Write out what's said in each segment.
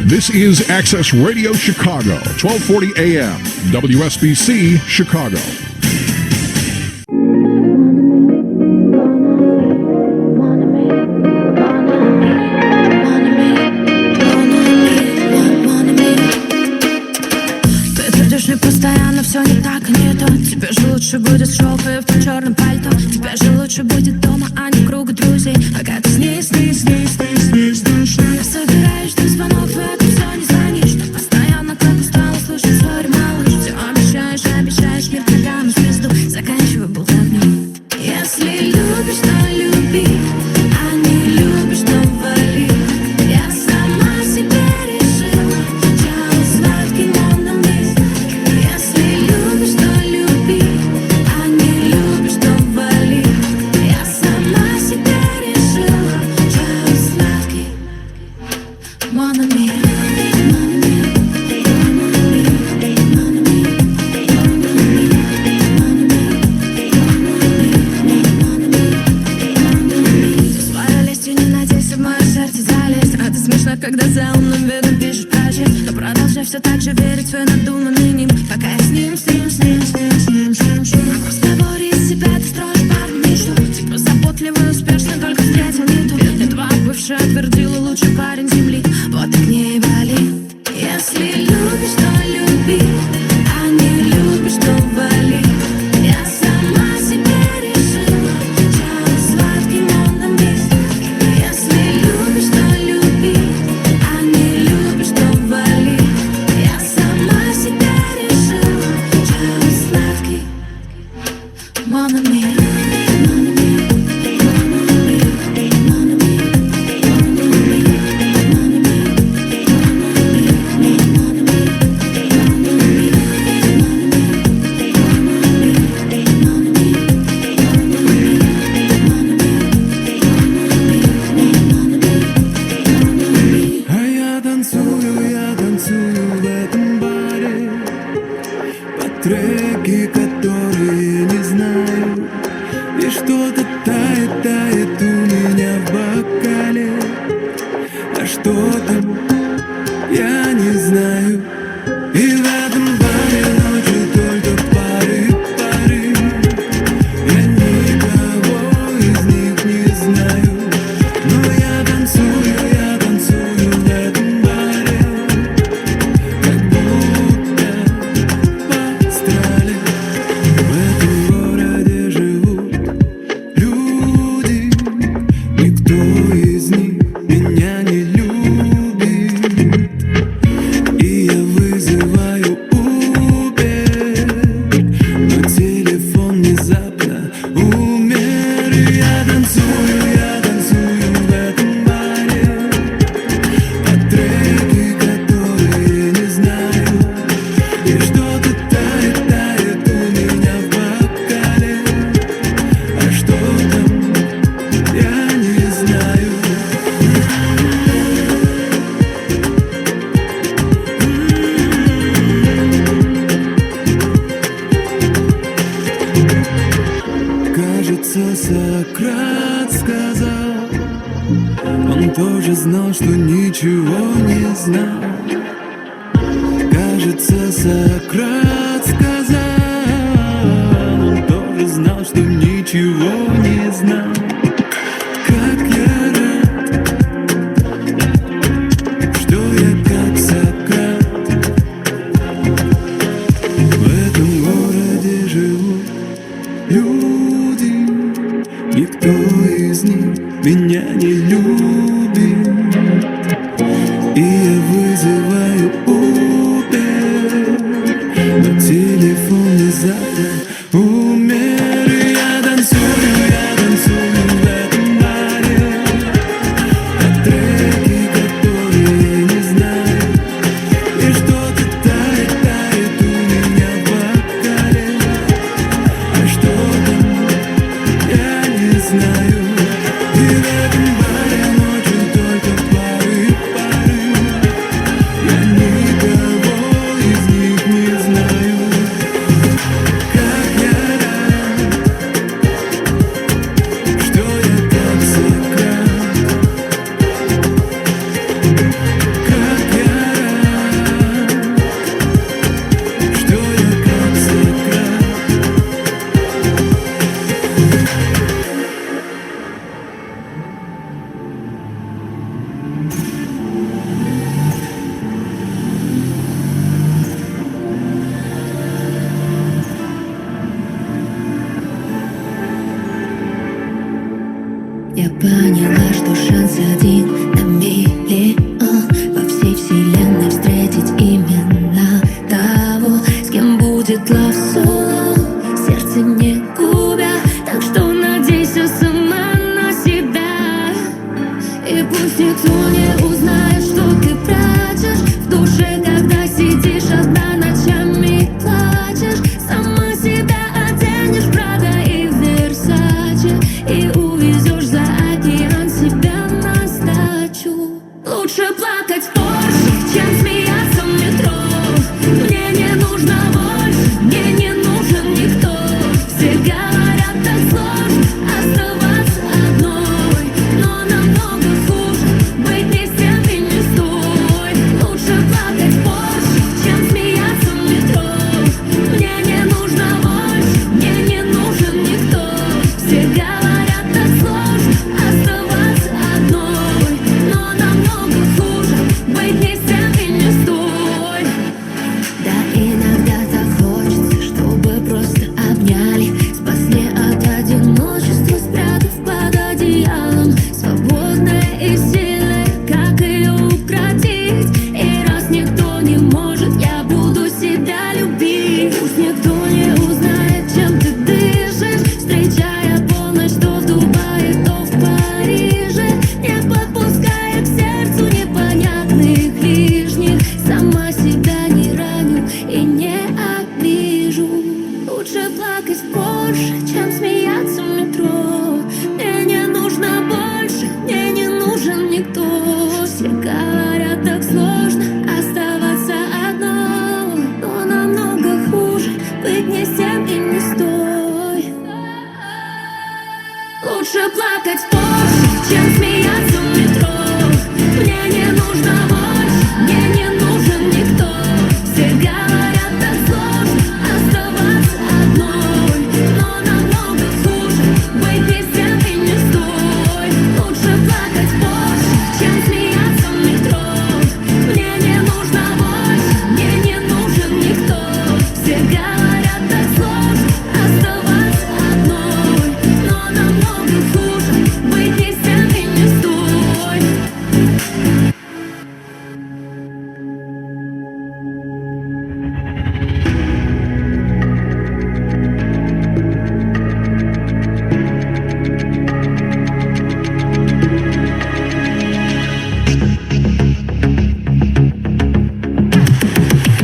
This is Access Radio Chicago, 1240 AM, WSBC, Chicago. Ты твердишь мне постоянно, все не так и не то. Тебе же лучше будет шелк и в том черном пальто. Тебе же лучше будет дома, а не круга друзей. Пока ты с ней. Я собираюсь, жду звонок, и это все не звонишь. Ты постоянно как устала слушать ссоры, малыш. Все обещаешь мир ногам звезду. Заканчивай болтовню. Если любишь, то люби, а не любишь, то вали. Я сама себе решила, чао, сладкий мон ami. Если любишь, то люби, а не любишь, то вали. Я сама себе решила, чао, сладкий мон ami. Когда за умным видом пишешь прочесть, но продолжай все так же верить в свой надуманный ним. Пока я с ним. В разговоре из себя ты строишь пару мечту. Типа заботливый, успешный, только встретил не ту. Мне твоя бывшая твердила, лучший парень земли. Вот и к ней вали. Если любишь, то люби, а не любишь, то вали. Я сама себе решила, чао, сладкий мон ami. Если любишь, то люби, а не любишь, то вали. Я сама себе решила, чао, сладкий мон ami. танцую в этом баре под треки, которые не знаю. И что-то тает у меня в бокале. А что там, я не знаю. И в этом баре ночью только пары. Я никого из них не знаю. Но я танцую в этом баре, как будто по астрале. В этом городе живут люди, никто из них меня не любит. И я вызываю Uber, но телефон внезапно умер. И я танцую в этом баре под треки, которые не знаю. И что-то тает у меня в бокале. А что там, я не знаю. Кажется, Сократ сказал, он тоже знал, что ничего не знал. Кажется, Сократ сказал, он тоже знал, что ничего не знал. Как я рад, что я как Сократ. В этом городе живут люди, никто из них меня не любит. И я вызываю Uber, но телефон внезапно умер. И я танцую в этом баре под треки, которые не знаю. И что-то тает у меня в бокале. А что там, я не знаю. И в этом баре ночью только пары. Я никого из них не знаю. Как я рад, что я как Сократ. Как я не узнает, что ты прячешь в душе, когда сидишь одна ночами плачешь. Сама себя оденешь в Прада и в Версаче и увезешь за океан себя на сдачу. Лучше плакать в Порше, чем смеяться в метро. Мне не нужно больше, мне не нужен никто. Все говорят, так сложно оставаться одной, но намного хуже быть ни с тем и не с той. Лучше плакать в Порше, чем смеяться в метро. Мне не нужно больше, мне не нужен никто. Все говорят, так сложно оставаться одной, но намного хуже быть ни с тем и не с той. Да, иногда так хочется, чтобы просто обняли, спасли от одиночества, спрятав под одеялом. Свободной и сильной, как ее укротить? И раз никто не может, я буду себя любить. Пусть никто не узнает, чем ты дышишь, встречая полночь то в Дубае, то в Париже, не подпуская к сердцу непонятных лишних. Сама себя не раню и не обижу. Лучше плакать в Порше, чем смеяться в метро. Мне не нужно больше, мне не нужен никто. Все говорят, так сложно оставаться одной, но намного хуже быть ни с тем и не с той. Лучше плакать в Порше, чем смеяться в метро. Мне не нужно больше, мне не нужен никто. Все говорят, так сложно оставаться одной, но намного хуже быть ни с тем и не с той. Лучше плакать в Порше, чем смеяться в метро. Мне не нужно больше, мне не нужен никто. Все говорят, так сложно оставаться одной, но намного хуже быть ни с тем и не с той.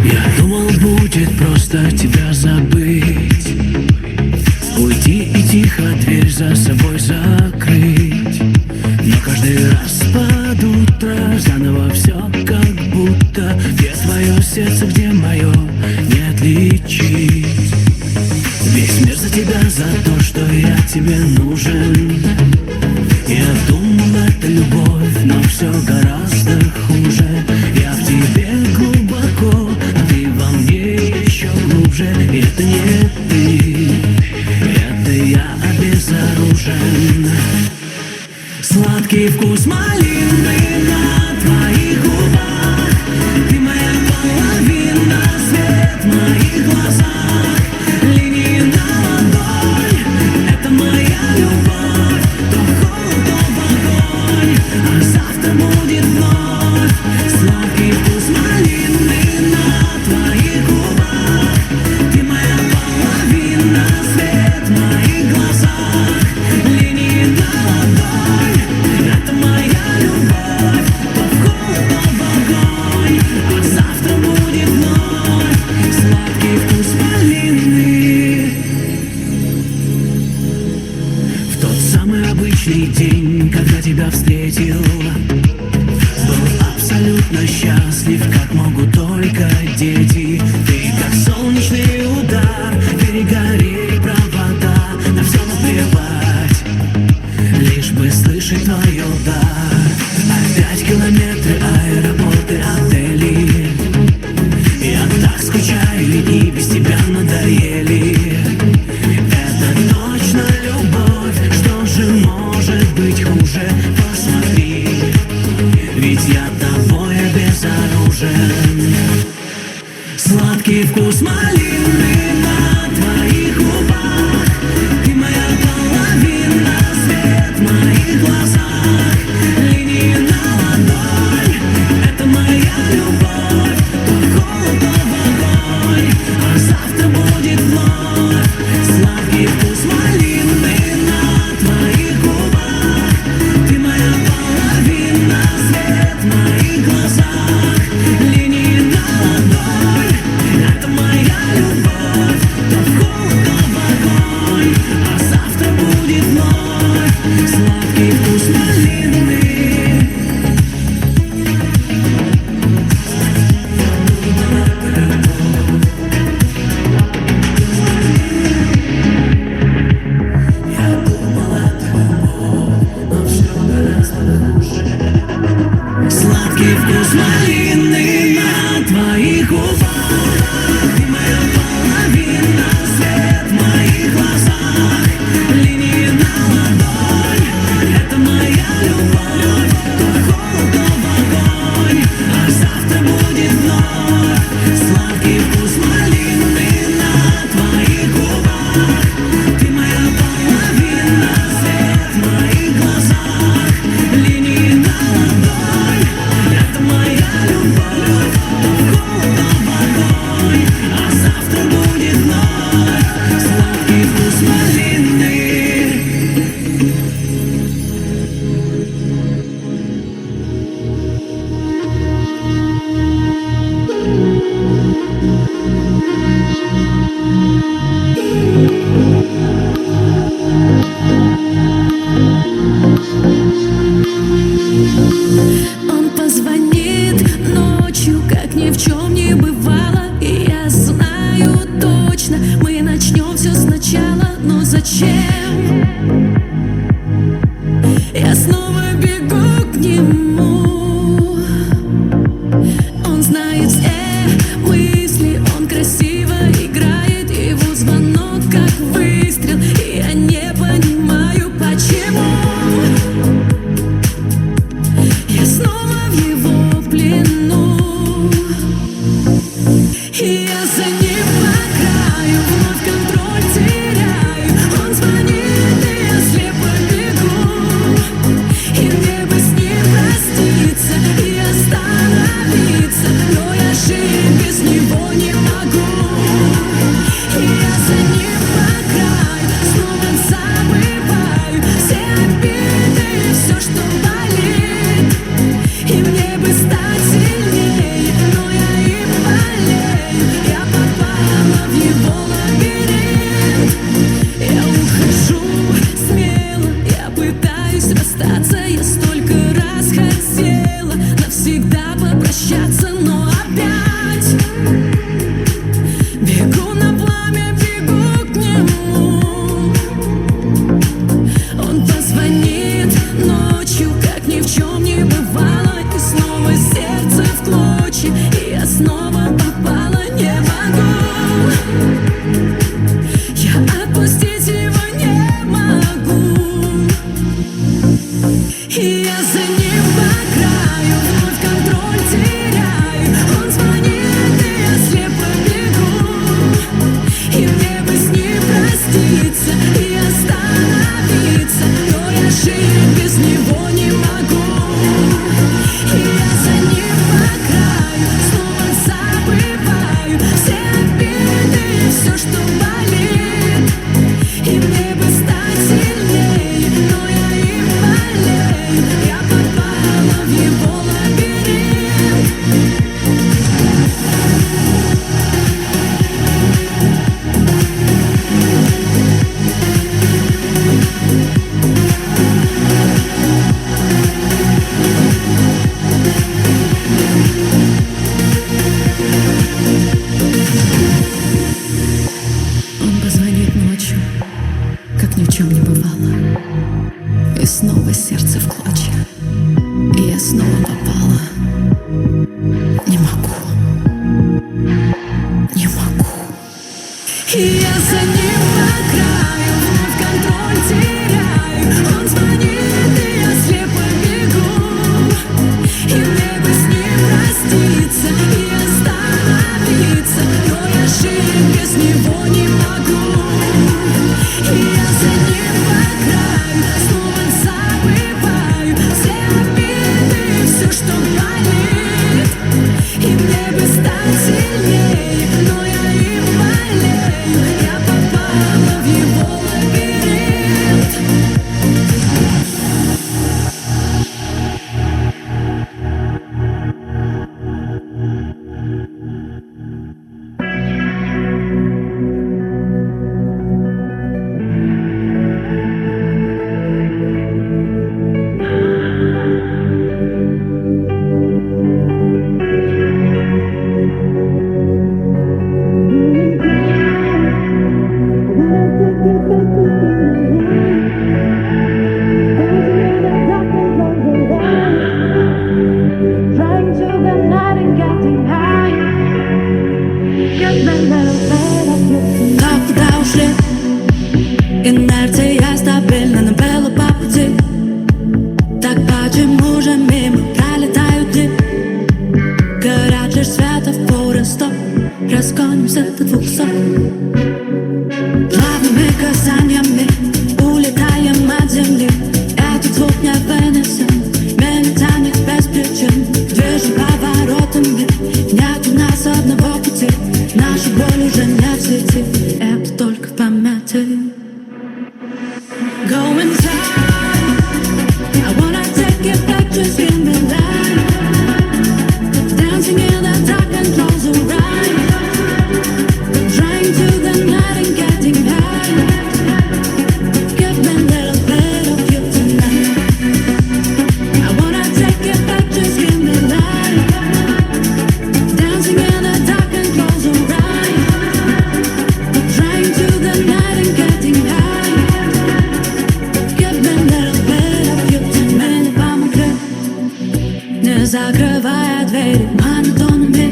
Я думал, будет просто тебя забыть, уйти и тихо дверь за собой закрыть. Но каждый раз под утро заново все как будто. Где твое сердце, где мое, не отличить. Весь мир за тебя, за то, что я тебе нужен. Я думал, это любовь, но все гораздо хуже. Я в тебе глубоко, а ты во мне еще глубже. И это не ты, это я обезоружен. Сладкий вкус малины на твоих губах. Ты моя половина, свет в моих глазах. Линии на ладонь, это моя любовь. То в холод, то в огонь, а завтра будет вновь. Сладкий вкус малины на твоих губах. Ты моя половина, свет в моих глазах. Линии на ладонь, это моя любовь. То в холод, то в огонь, а завтра будет вновь. Сладкий вкус малины. В тот самый обычный день, когда тебя встретил, был абсолютно счастлив, как могут только дети. Ты как солнечный удар, перегорели провода. На все наплевать, лишь бы слышать твое «да». Опять километры, аэропорты, отели. Я так скучаю, и дни без тебя надоели. Это точно любовь, что же может быть хуже? Посмотри, ведь я тобой обезоружен. Сладкий вкус малины на твоих губах. Ты моя половина, свет в моих глазах. Линии на ладонь, это моя любовь. То в холод, то в огонь, а завтра будет вновь. Сладкий вкус малины на твоих губах. Ты моя половина, свет вкус малины на твоих губах. Ты моя половина, свет в моих глазах, линии на ладонь. Это моя любовь, то в холод, то в огонь. А завтра будет вновь сладкий вкус малины на твоих губах. Ты моя половина, свет в моих глазах, линии на ладонь. Это моя любовь, то в холод, то в огонь. А завтра будет вновь сладкий вкус малины. Он позвонит ночью, как ни в чем не бывало. И я знаю точно, мы начнем все сначала. Но зачем? Я снова бегу к нему. Он знает все мысли, он красиво играет. Его звонок как выстрел, и я не понимаю, почему. Я снова в его плену, и я за ним по краю вновь контроль теряю. Он звонит, и я слепо бегу, и мне бы с ним проститься и остановиться, но я жить без него не могу. И я за ним по краю снова забываю все обиды и все, что болит. И мне бы стать сильнее, но я и болею. Я попала в его лабиринт. Я ухожу смело, я пытаюсь расстаться. Я столько раз хотела навсегда попрощаться, но опять бегу на пламя, бегу к нему. Он позвонит ночью, как ни в чем не бывало. И снова сердце в клочья, и я снова попала, не могу. Я отпустить его не могу. И я за ним по краю вновь контроль теряю. Он звонит, и я слепо бегу, и мне бы с ним проститься и остановиться, но я жить без него не могу. И я за ним по краю снова забываю все обиды и все, что болит. И мне бы стать сильнее, но я и болею. Я попала в его лабиринт. Он позвонит ночью, как ни в чем не бывало. И снова сердце в клочья, и я снова попала. Не могу, не могу. И я за ним по краю вновь контроль теряю. Он звонит, и я слепо бегу, и мне бы с ним проститься и остановиться, но я жить без него не могу. И я за ним по краю снова забываю все обиды и все, что болит. И мне бы стать сильнее, но я и болею. Я попала стоп, разгонимся до 200. Плавными касаниями улетаем от земли. Этот звук не вынесен, меня тянет без причин. Движем поворотами, нет у нас одного пути. Наша боль уже не в сети, это только в памяти. Go inside, I wanna take it back, just give me life. Dancing in the dark and close your eyes. Trying to the night and getting high. Give me a little bit of you tonight. I wanna take it back, just give me life. Dancing in the dark and close your eyes. Trying to the night and getting high. Give me a little bit of you tonight. Мне помогли, не закрывая двери монотонными.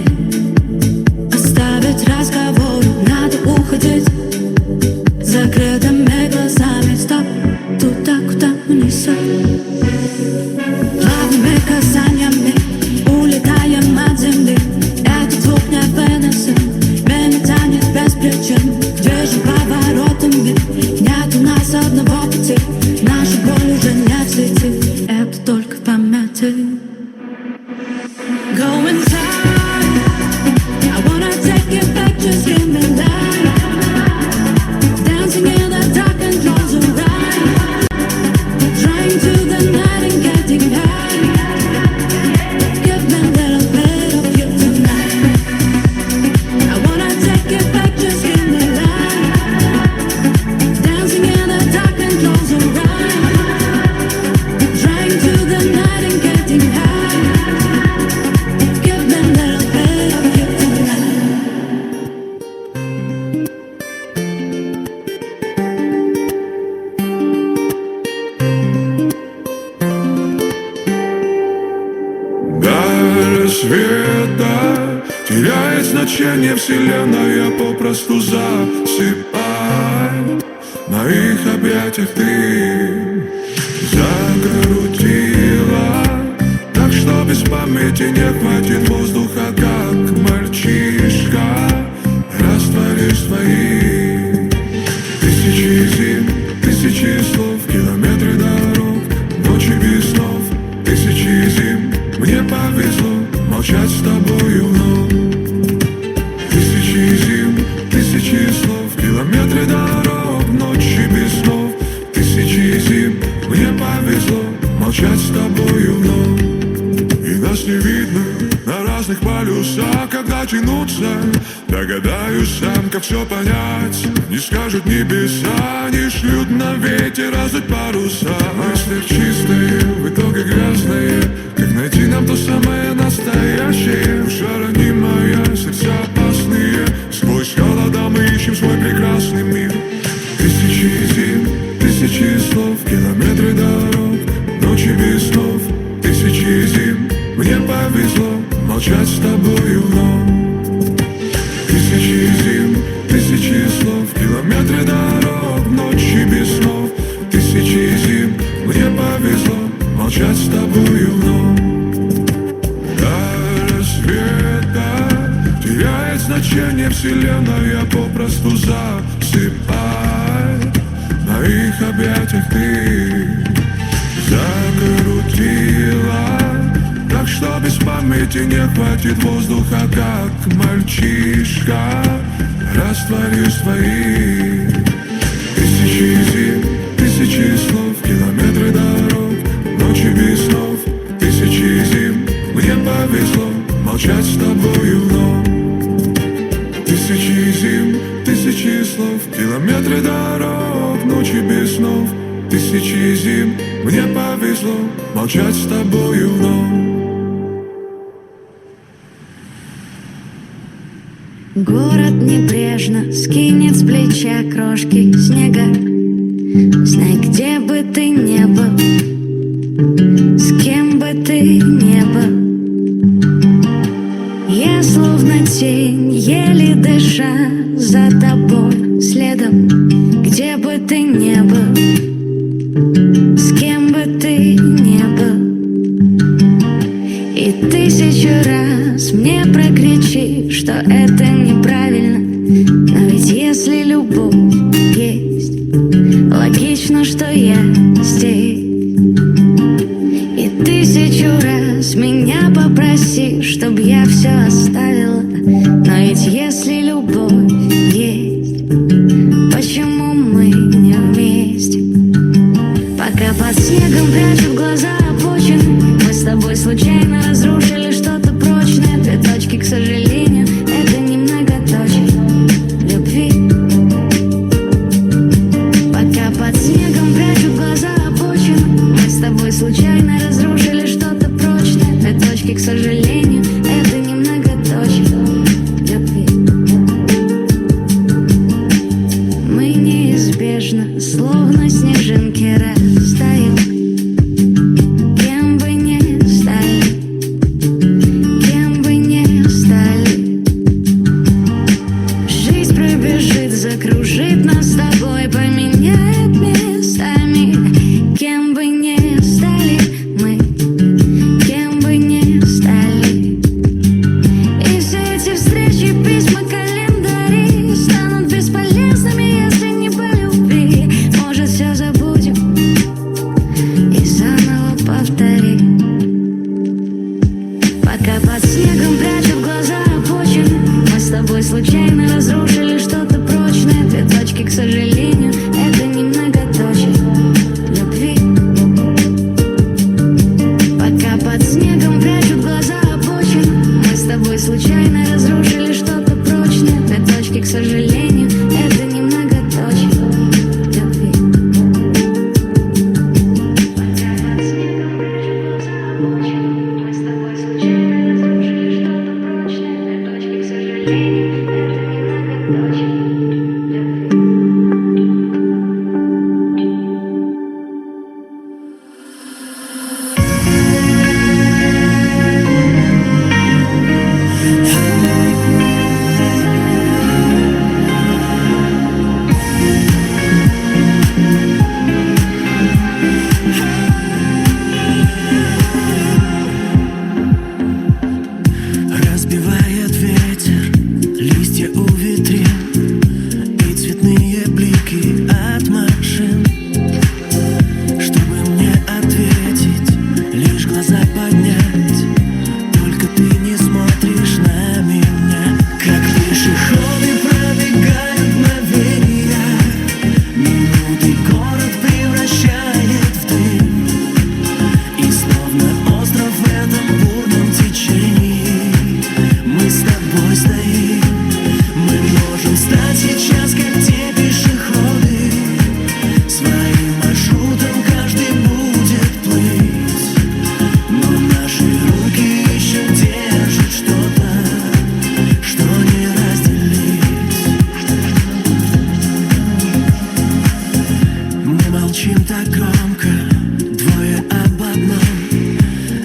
Оставить разговор, надо уходить закрытыми глазами. Стоп, туда, куда унесет. Плавными касаниями улетаем от земли. Этот звук не вынесен, меня тянет без причин. Движем поворотами, нет у нас одного пути. Наша боль уже не в сети, это только в памяти. Go inside, I wanna take it back, just give me life. Dancing in the dark and close your eyes. Trying to the night and getting high. Give me a little bit of you tonight. I wanna take it back, just give me life. Dancing in the dark and close your eyes. Trying to the night and getting high. Give me a little bit of you tonight. До рассвета теряет значение вселенная, попросту засыпай. В моих объятиях ты закрутила так, что без памяти не хватит воздуха, как мальчишка. Растворишь твои тысячи зим, тысячи слов, километры дорог, ночи без снов. Тысячи зим, мне повезло молчать с тобою вновь. Тысячи зим, тысячи слов, километры дорог, ночи без снов. Тысячи зим, мне повезло молчать с тобою вновь. И нас не видно на разных полюсах, когда тянуться. Догадаюсь сам, как все понять. Не скажут небеса, не шлют на ветер раздуть паруса. Мысли чистые, в итоге грязные. Как найти нам то самое настоящее? Душа ранимая, сердца опасные. Сквозь холода мы ищем свой прекрасный мир. Тысячи зим, тысячи слов, километры дорог, ночи без снов. Тысячи зим, мне повезло молчать с тобою вновь. Тысячи зим, тысячи слов, километры дорог, ночи без снов. Тысячи зим, мне повезло молчать с тобою вновь. До рассвета теряет значение вселенная, попросту засыпай. В моих объятиях ты закрутила так, что без памяти не хватит воздуха, как мальчишка. Растворишь твои тысячи зим, тысячи слов, километры дорог, ночи без снов. Тысячи зим, мне повезло молчать с тобою вновь. Тысячи зим, тысячи слов, километры дорог, ночи без снов. Тысячи зим, мне повезло молчать с тобою вновь. Город небрежно скинет с плеча крошки снега. Знай, где бы ты не был, с кем бы ты не был. Я словно тень, еле дыша за тобой следом. Где бы ты не был, с кем бы ты не был. И 1000 раз мне прокричи, что это неправильно. Но ведь если любовь есть, логично, что я здесь. И 1000 раз меня попроси, чтоб я все оставила. Но ведь если любовь есть, почему мы не вместе? Пока под снегом прячут глаза обочины, мы с тобой случайно разрушили что-то прочное. 2 точки, к сожалению, это не многоточие любви. Пока под снегом прячут глаза обочины, мы с тобой случайно разрушили что-то прочное. 2 точки, к сожалению, это не многоточие любви. Мы неизбежно, словно снежинки, растаем. Кем бы ни стали, кем бы ни стали, жизнь пробежит, закружит нас с тобой, поменяет местами. Кем бы ни стали мы, кем бы ни стали. И все эти встречи, письма, календари станут бесполезными, если не по любви. Может, все забудем и заново повторим. Пока под снегом прячут глаза обочины, мы с тобой случайно разрушили что-то прочное. 2 точки, к сожалению, это не многоточие любви. Пока под снегом прячут глаза обочины, мы с тобой случайно разрушили что-то прочное. 2 точки, к сожалению, это не многоточие любви. Пока под снегом прячут глаза обочины, мы с тобой случайно разрушили что-то прочное. 2 точки, к сожалению, это не многоточие любви. Разбивает ветер листья у витрин и цветные блики от машин. Чтобы мне ответить, лишь глаза поднять, только ты не смотришь на меня. Как пешеходы пробегают мгновения, минуты город превращает в дым. И словно остров в этом бурном течении мы с тобой стоим. Мы можем стать сейчас как те пешеходы, своим маршрутом каждый будет плыть. Но наши руки еще держат что-то, что не разделить. Мы молчим так громко, двое об одном,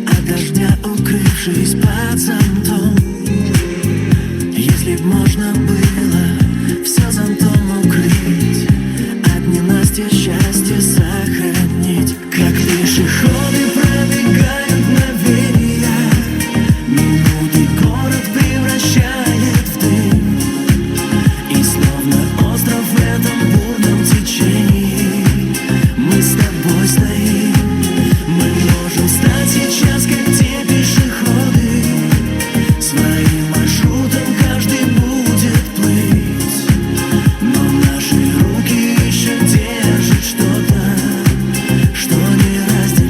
от дождя укрывшись под зонтом. Если б можно было все зонтом укрыть, от ненастья счастье сохранить. Как пешеходы пробегают мгновения, минуты город превращает в дым. И словно остров в этом бурном течении мы с тобой стоим. Мы можем стать сейчас как те пешеходы, своим маршрутом каждый будет плыть. Но наши руки еще держат что-то, что не разделить.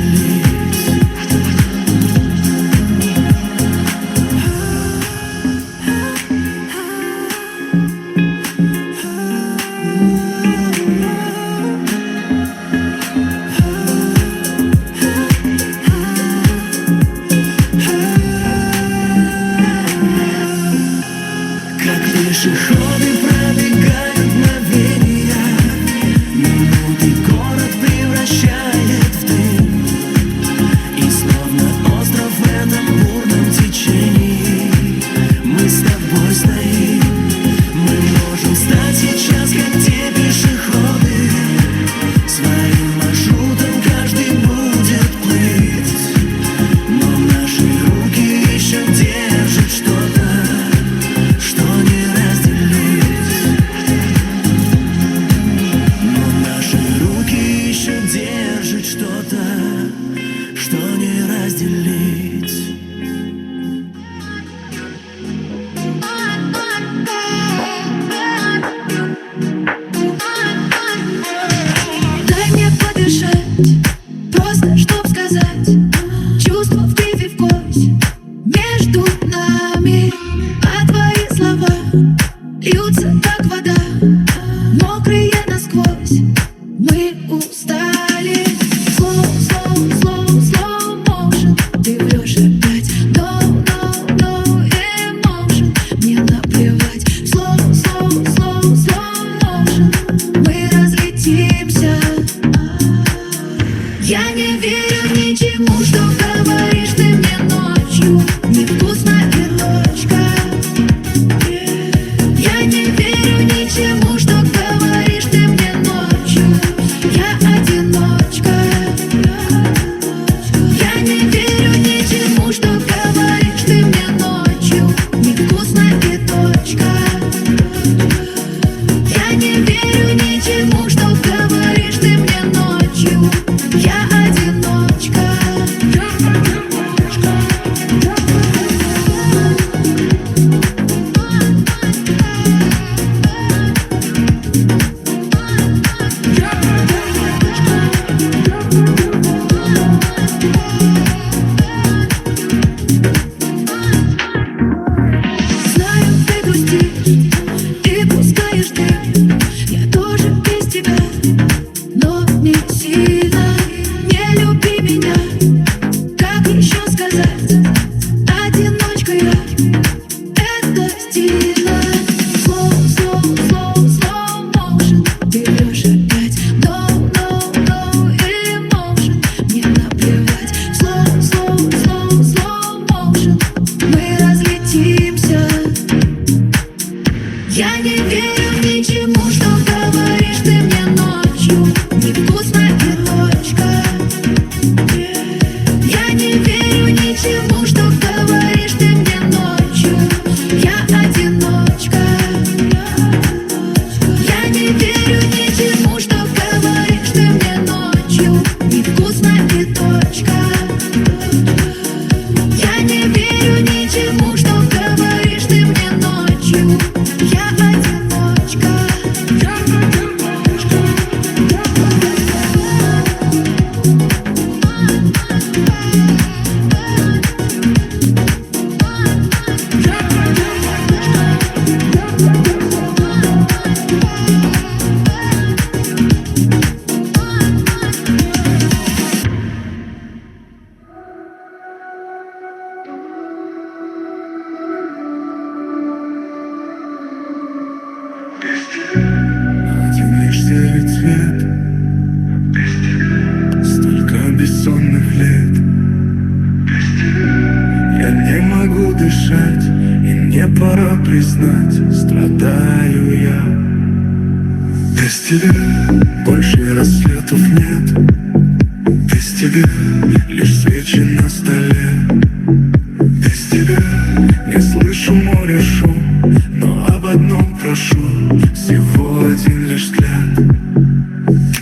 Как пешеходы пробегают мгновения, минуты город превращает в дым. И словно остров в этом бурном течении мы с тобой стоим. Мы можем стать сейчас как те пешеходы, своим маршрутом каждый будет плыть. Но наши руки мир, а твои слова льются, как вода, мокрые насквозь. Мы устали. Slow, slow, slow, slow motion. Ты врешь опять. No, no, no emotion. Мне наплевать. Slow, slow, slow, slow motion. Мы разлетимся. Я не верю ничему, что говоришь ты мне ночью. Невкусно и точка. Я не верю ничему, что говоришь ты мне ночью. Я одиночка. Я не верю ничему, что говоришь ты мне ночью. Невкусно и точка. Я не верю ничему, что говоришь ты мне ночью. Я одиночка. Знаю, ты грустишь и пускаешь дым. Я тоже без тебя, но не сильно. Не люби меня, как еще сказать? Одиночка я, это стильно. Slow, slow, slow, slow motion. Ты врешь опять. No, no, no emotion. Мне наплевать. Slow, slow, slow, slow motion. Мы разлетимся. Я не верю ничему, что говоришь ты мне ночью. Невкусно и точка. Я не верю ничему, что говоришь ты мне ночью. Я одиночка. Я не верю ничему, что говоришь ты мне ночью. Невкусно и точка. Я не верю ничему, что говоришь ты мне ночью. Я одиночка. Один лишь серый цвет. Столько бессонных лет. Я не могу дышать, и мне пора признать, страдаю я. Без тебя больше рассветов нет. Без тебя лишь свечи на столе. Без тебя не слышу море шум, но об одном прошу, всего один лишь взгляд.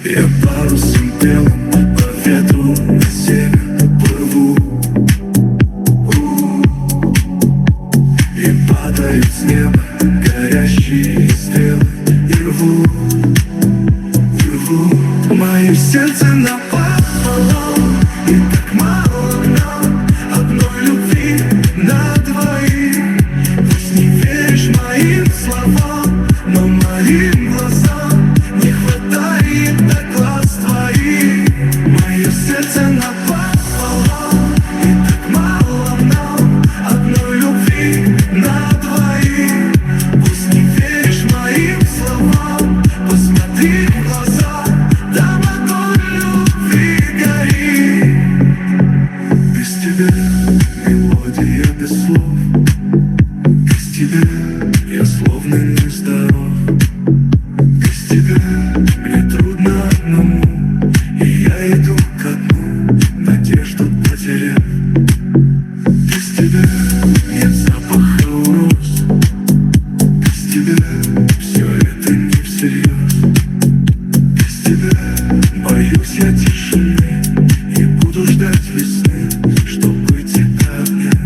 Я парусом белым по ветру на север плыву. И падают с неба горящие стрелы. И рву мое сердце напало. И так мало нам одной любви на двоих. Пусть не веришь моим словам, но моим глазам не хватает до глаз твоих. Мое сердце напало. И так мало нам одной любви на двоих. Пусть не веришь моим словам, посмотри в глаза, там огонь любви горит. Без тебя мелодия без слов. Без тебя я словно нездоров. Без тебя мне трудно одному, и я иду ко дну, надежду потеряв. Без тебя нет запаха у роз. Без тебя все это не всерьез. Без тебя боюсь я тишины и буду ждать весны, чтобы тебя обнять.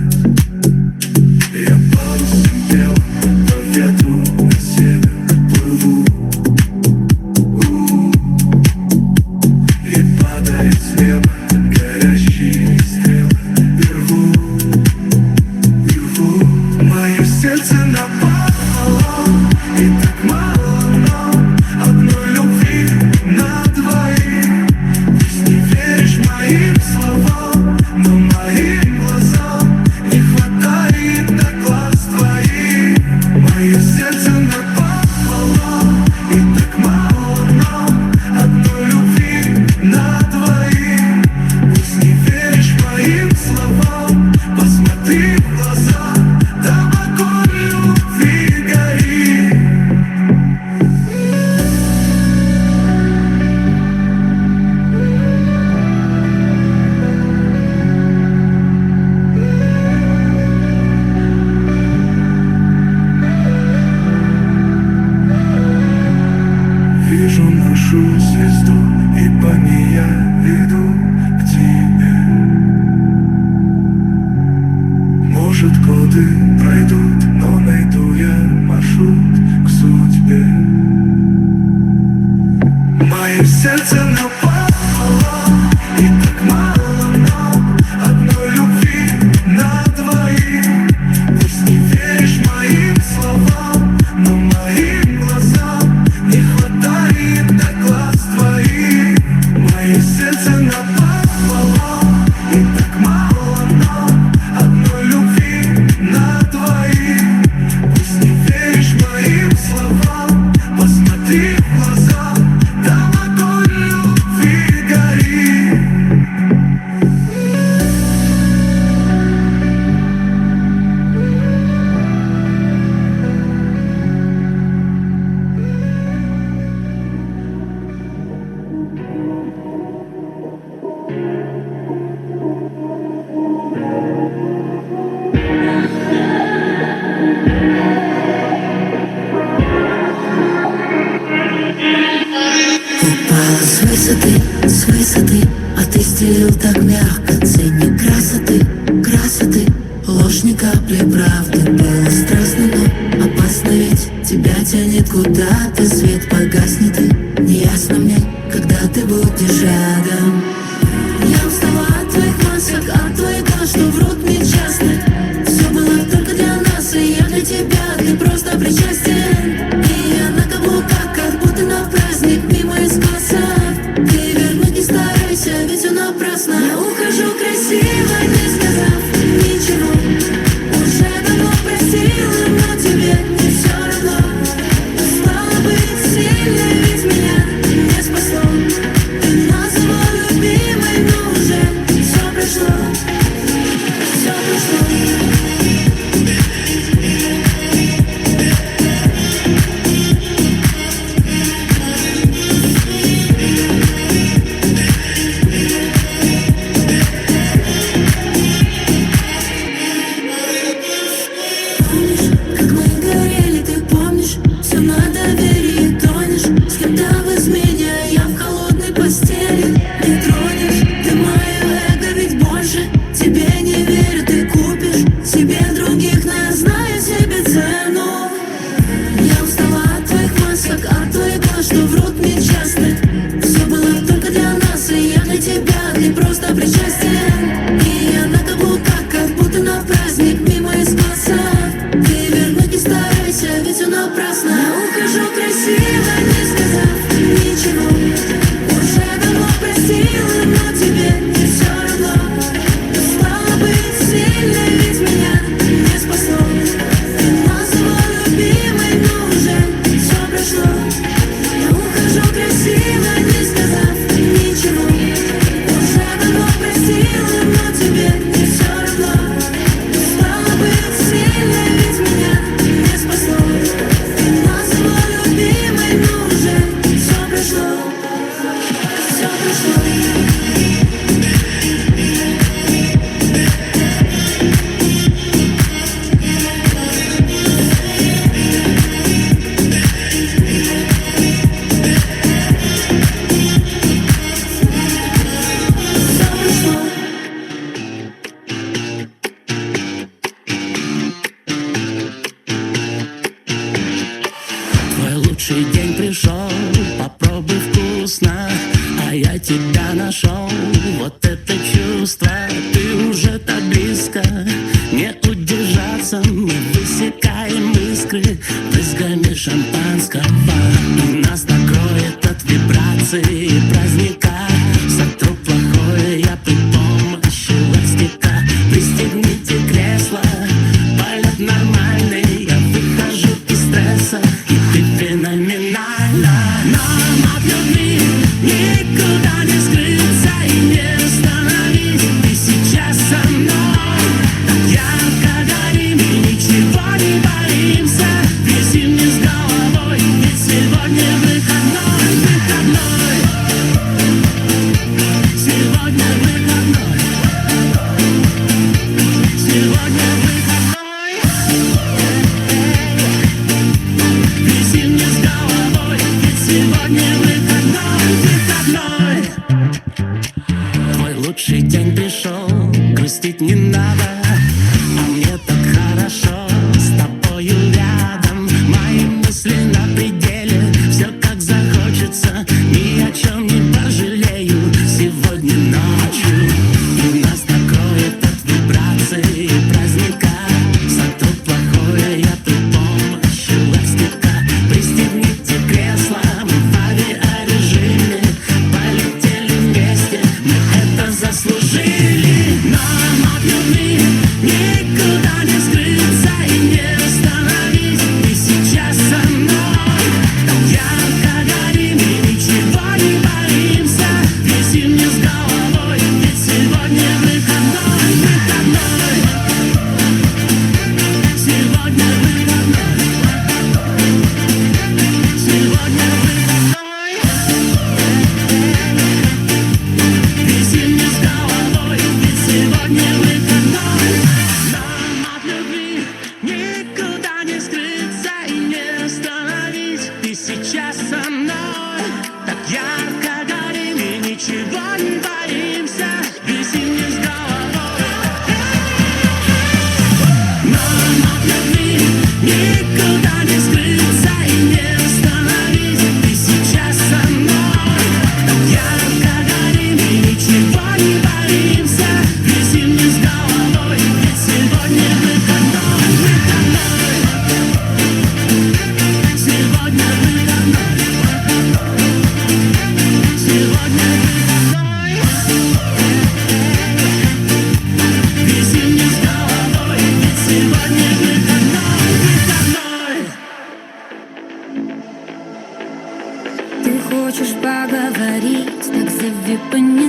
Годы пройдут, но найду я маршрут к судьбе. Мое сердце напало, и так мало нам одной любви на двоих. Пусть не веришь моим словам, но моим глазам не хватает до глаз твоих. Мое сердце напало, и так мало нам одной любви на двоих. Пусть не веришь моим словам, посмотри в глаза, там огонь любви горит. Упала с высоты, а ты стелил так мягко. Ценник красоты, красоты, ложь ни капли правды. Было страстно, но опасно, ведь тебя тянет куда-то. Свет погаснет, и неясно мне, когда ты будешь рядом. Я устала от твоих масок, от твоих глаз, что врут нечестно. Все было только для нас, и я для тебя, ты просто причастен. И я на каблуках, как будто на праздник, мимо из глаза. Ты вернуть не старайся, ведь все напрасно. Я ухожу красиво, не сказав ничего. Уже давно простила, но тебе не все равно. Устала быть сильной, ведь меня не спасло. Ты называл любимой, но уже все прошло. Все прошло. Помнишь, как мы горели, ты помнишь? Все на доверии тонешь. С кем-то в измене, а я в холодной постели. Не тронешь, ты мое эго, ведь больше тебе не верю. Ты купишь себе других, но я знаю себе цену. Я устала от твоих масок, от твоих глаз, что врут нечестно. Все было только для нас, и я для тебя, ты просто причастен. И я на каблуках, как будто на праздник, мимо из глаза. Ты вернуть не старайся, ведь все напрасно. Я ухожу красиво, не сказав ничего. Уже давно простила, но тебе не все равно. Устала быть сильной, ведь меня не спасло. Ты называл любимой, но уже все прошло. Я ухожу красиво, не сказав ничего. Уже давно простила, но тебе не все равно. Устала быть сильной, ведь меня не спасло. Ты называл любимой, но уже все прошло. Все прошло. Твой лучший день пришел, попробуй вкусно, а я тебя нашел. Вот это чувство, ты уже так близко, не удержаться, мы высекаем искры брызгами шампанского. И нас накроет от вибраций праздника. Сотру плохое я при помощи ластика. Пристегните кресло, полет нормальный. Я выхожу из стресса, и ты феноменальна. Нам от любви никуда не скрыться и не остановить. Ты сейчас со мной, так ярко горим и ничего не боимся. Весим не с головой, ведь сегодня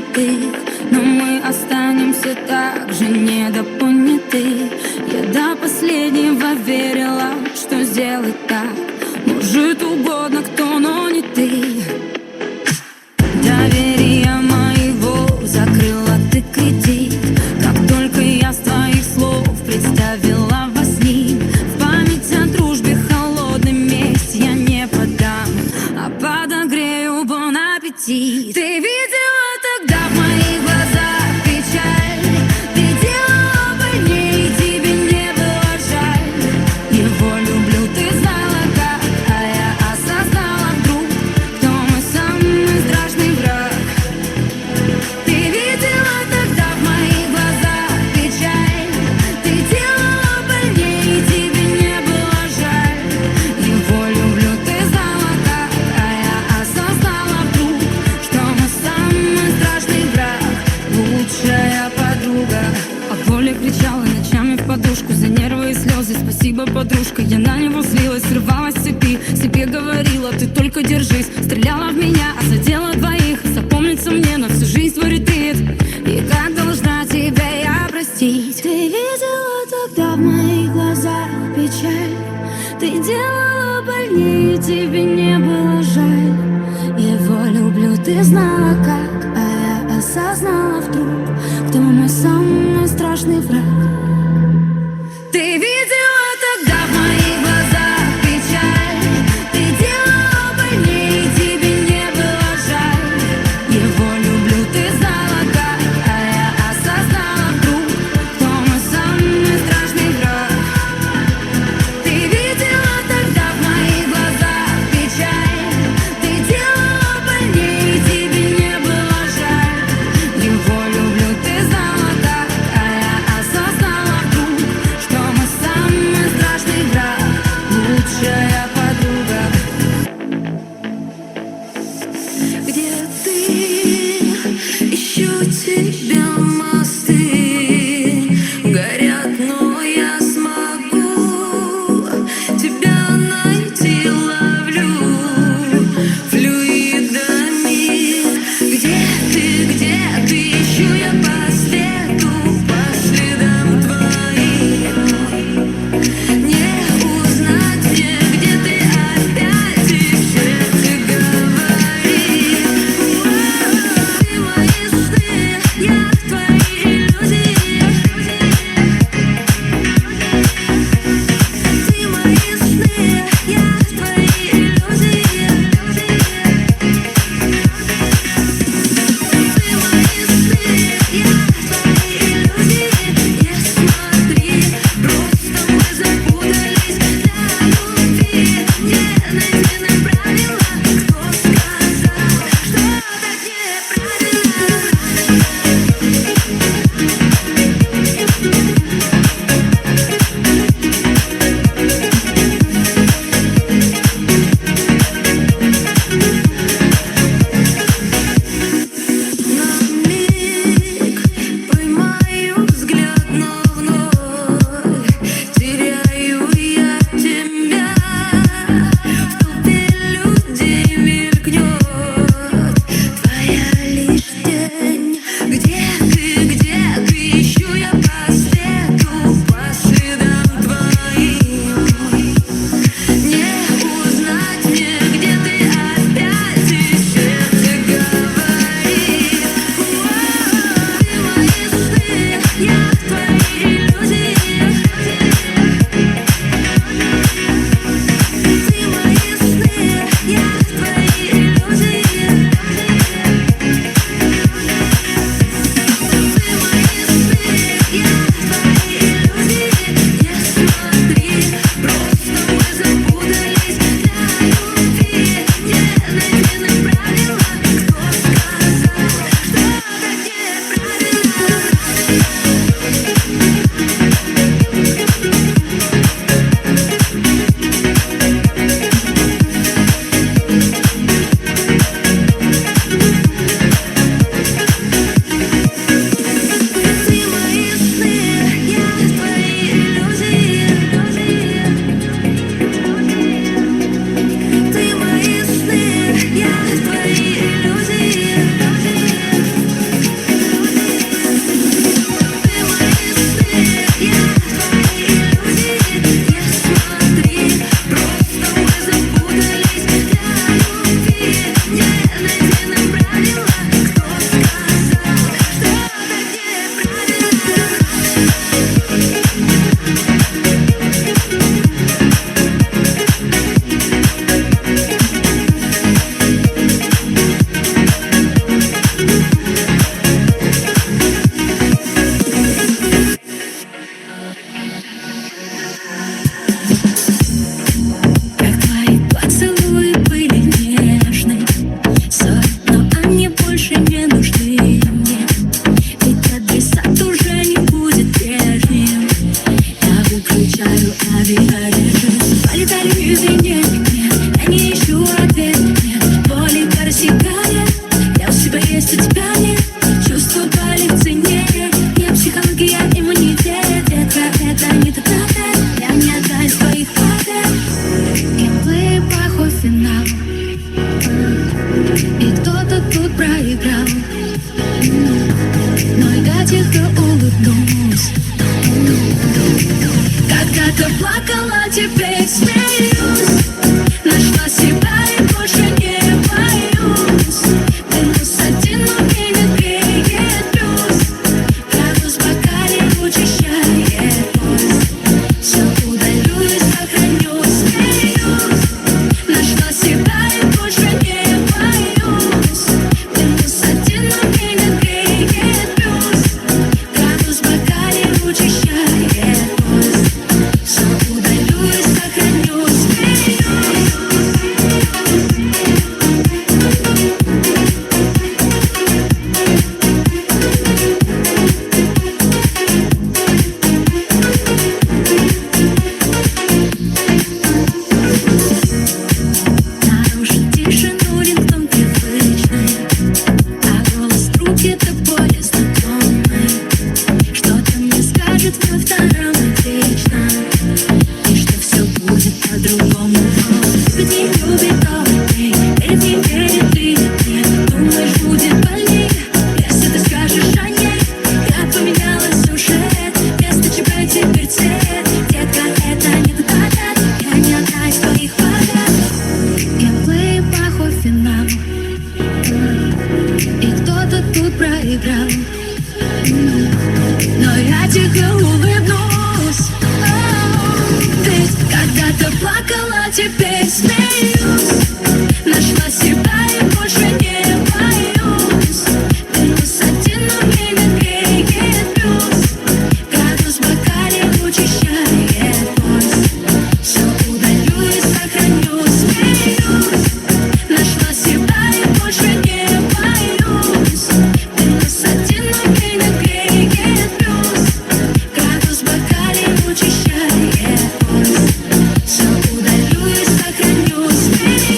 понятых, но мы останемся так же недопоняты. Я до последнего верила, что сделать так может угодно кто, но не ты. Доверия моего закрыла ты кредит. Как только я с твоих слов представила вас с ним, в память о дружбе холодный месть я не подам, а подогрею бон аппетит. Ты видела тогда в моих глазах печаль, ты делала больнее, тебе не было жаль. Его люблю, ты знала как, а я осознала вдруг, кто мой самый страшный враг. Ты видела тогда в моих глазах печаль, ты делала больнее, тебе не было жаль. Его люблю, ты знала как, а я осознала вдруг, что мой самый страшный враг, лучшая подруга. От боли кричала ночами в подушку, за нервы и слезы спасибо, подружка. Я на него злилась, срывалась с цепи, себе говорила, ты только держись. Стреляла в меня, а задела двоих, запомнится мне на всю жизнь твой ретрит. И как должна тебя я простить? Ты видела тогда в моих глазах печаль, ты делала больнее, тебе не было жаль. Его люблю, ты знала как, а я осознала вдруг, кто мой самый страшный враг. Ты видела тогда в моих глазах печаль, ты делала больнее, тебе не было жаль. Его люблю, ты знала как, а я осознала вдруг, кто мой самый страшный враг. Ты видела тогда в моих глазах печаль, ты делала больнее, тебе не было жаль. Его люблю, ты знала как, а я осознала буду авиарежим. Полетали извини, нет, я не ищу ответ, нет, боли рассекает, я у себя есть, у тебя нет. Чувства были в цене, я психология, иммунитет. Это не тот ответ, я не одна из твоих побед. Геймплей плохой финал, и кто-то тут проиграл, но я тихо улыбнулась. Когда-то плакала, теперь смеюсь. Нашла себя и больше не боюсь. Минус один у меня греет плюс. Градус в бокале учащает пульс. Все удалю и сохраню, смеюсь. Нашла себя и больше не боюсь. Минус один у меня греет плюс. Градус в бокале учащает пульс. Все удалю и сохраню, смеюсь. Нарушить тишину рингтон привычный, а голос трубки до боли знакомый. Что-то мне скажет вновь романтично, и что все будет по-другому. Любит, не любит, окей, верит, не верит, ты нет. Думаешь, будет больнее, если ты скажешь о ней. Я поменяла сюжет, вместо тебя теперь цвет. Детка, это не тот ответ, я не одна из твоих побед. Геймплей плохой финал, и кто-то тут проиграл, но я тихо улыбнусь. Ведь когда-то плакала, теперь смеюсь. Нашла себя и больше не боюсь. Минус один у меня греет плюс. Градус в бокале учащает пульс. Все удалю и сохраню, смеюсь. Нашла себя и больше не боюсь. Минус один у меня греет плюс. Градус в бокале учащает пульс. Все удалю и сохраню, смеюсь.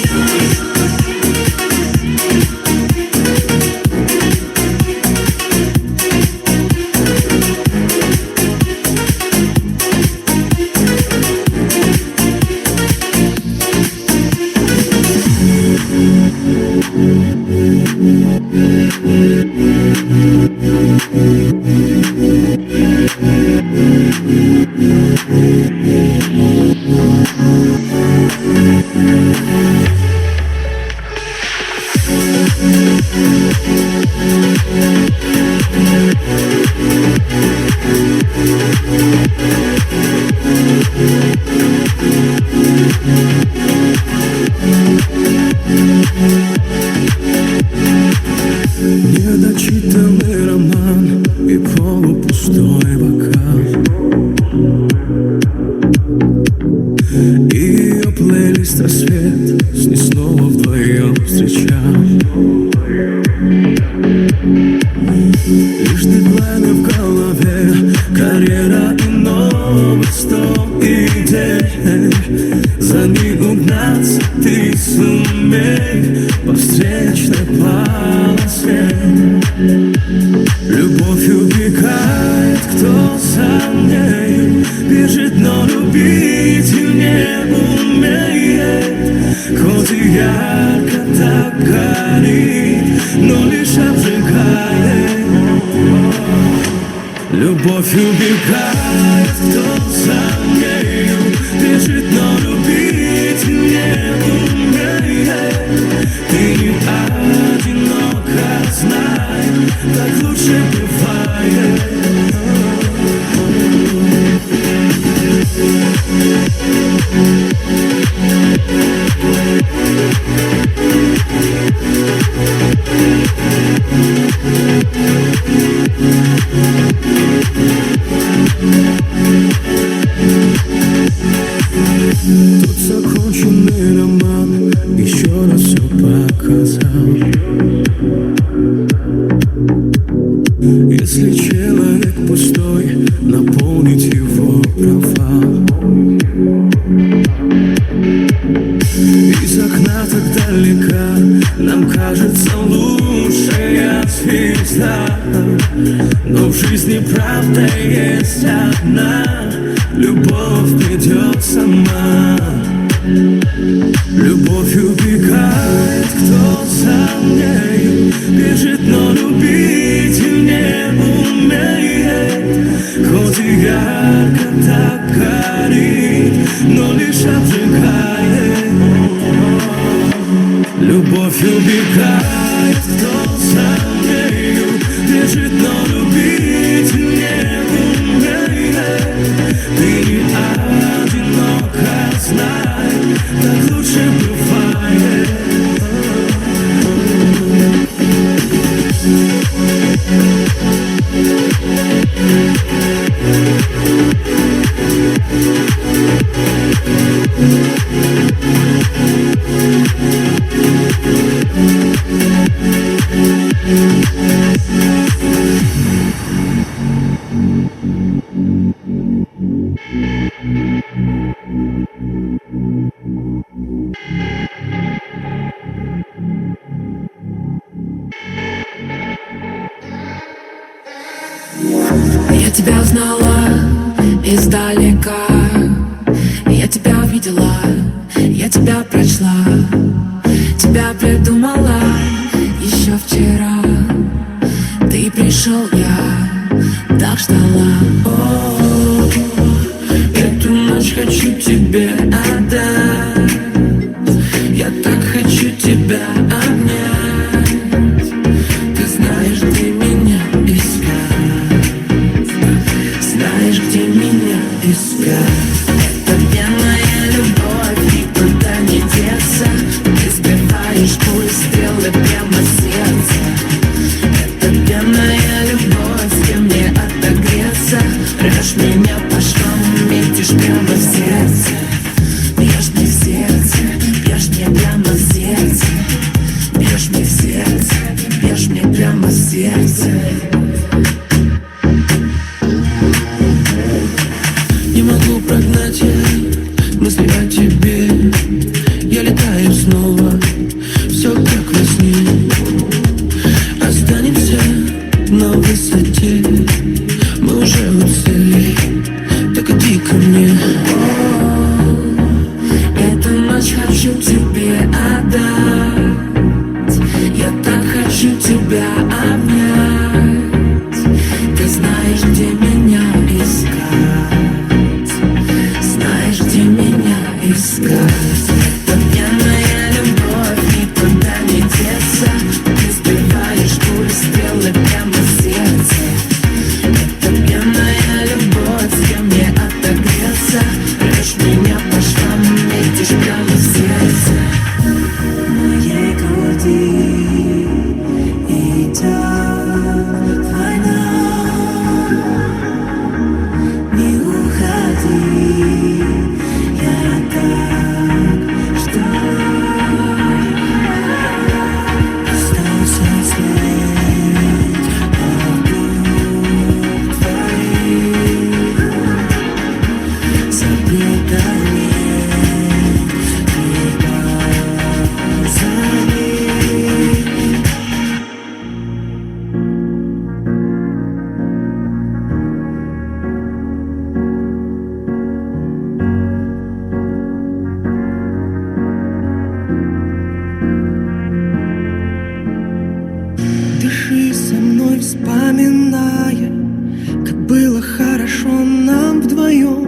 Недочитанный роман и полупустой бокал, и ее плейлист рассвет с ней снова вдвоем встречал. Лишь дедлайны в голове, карьера и новый стол идей. За ней угнаться ты сумей по встречной полосе. Любовь убегает, кто за нею бежит, но любить и не умеет. Хоть и ярко так горит, но лишь обжигает. Любовь убегает, кто за нею бежит, но любить не умеет. Ты не одинока, знай, так лучше бывает. Тут законченный роман еще раз все показал. Если человек пустой, наполнить его права. кажется лучшая звезда. Но в жизни правда есть одна: любовь придет сама. Любовь убегает, кто за ней бежит, но любить не умеет. Хоть и ярко так горит, но лишь обжигает. Любовь убегает, кто за нею бежит, но любить не умеет. Ты не одинока, знай, так лучше бывает. Я тебя узнала издалека, я тебя увидела, я тебя прочла, тебя придумала еще вчера. Ты пришел, я так ждала. О, эту ночь хочу тебе отдать, я так хочу тебя обнять. Ты знаешь, где меня искать, знаешь, где меня искать. Это пьяная любовь, никуда не деться. Ты сбиваешь пульс, стрелы прямо в сердце. Это пьяная любовь, с кем мне отогреться. Режь меня по швам, метишь прямо в сердце. Бьешь мне в сердце, бьешь мне прямо в сердце. Бьешь мне в сердце, бьешь мне прямо в сердце. Не могу прогнать я мысли о тебе. Я летаю снова, все как во сне. Останемся на высоте, мы уже у цели, так иди ко мне. Эту ночь хочу тебе отдать, я так хочу тебя обнять. Ты знаешь, где меня искать, знаешь, где меня искать. Это пьяная любовь, никуда не деться. Ты сбиваешь пульс, стрелы прямо в сердце. Это пьяная любовь, с кем мне отогреться. Режь меня по швам, метишь прямо в сердце. Моей груди идет война. Не уходи, я так ждала. Остался след от губ твоих, забытыми глазами. Дыши со мной, вспоминая, как было хорошо нам вдвоем.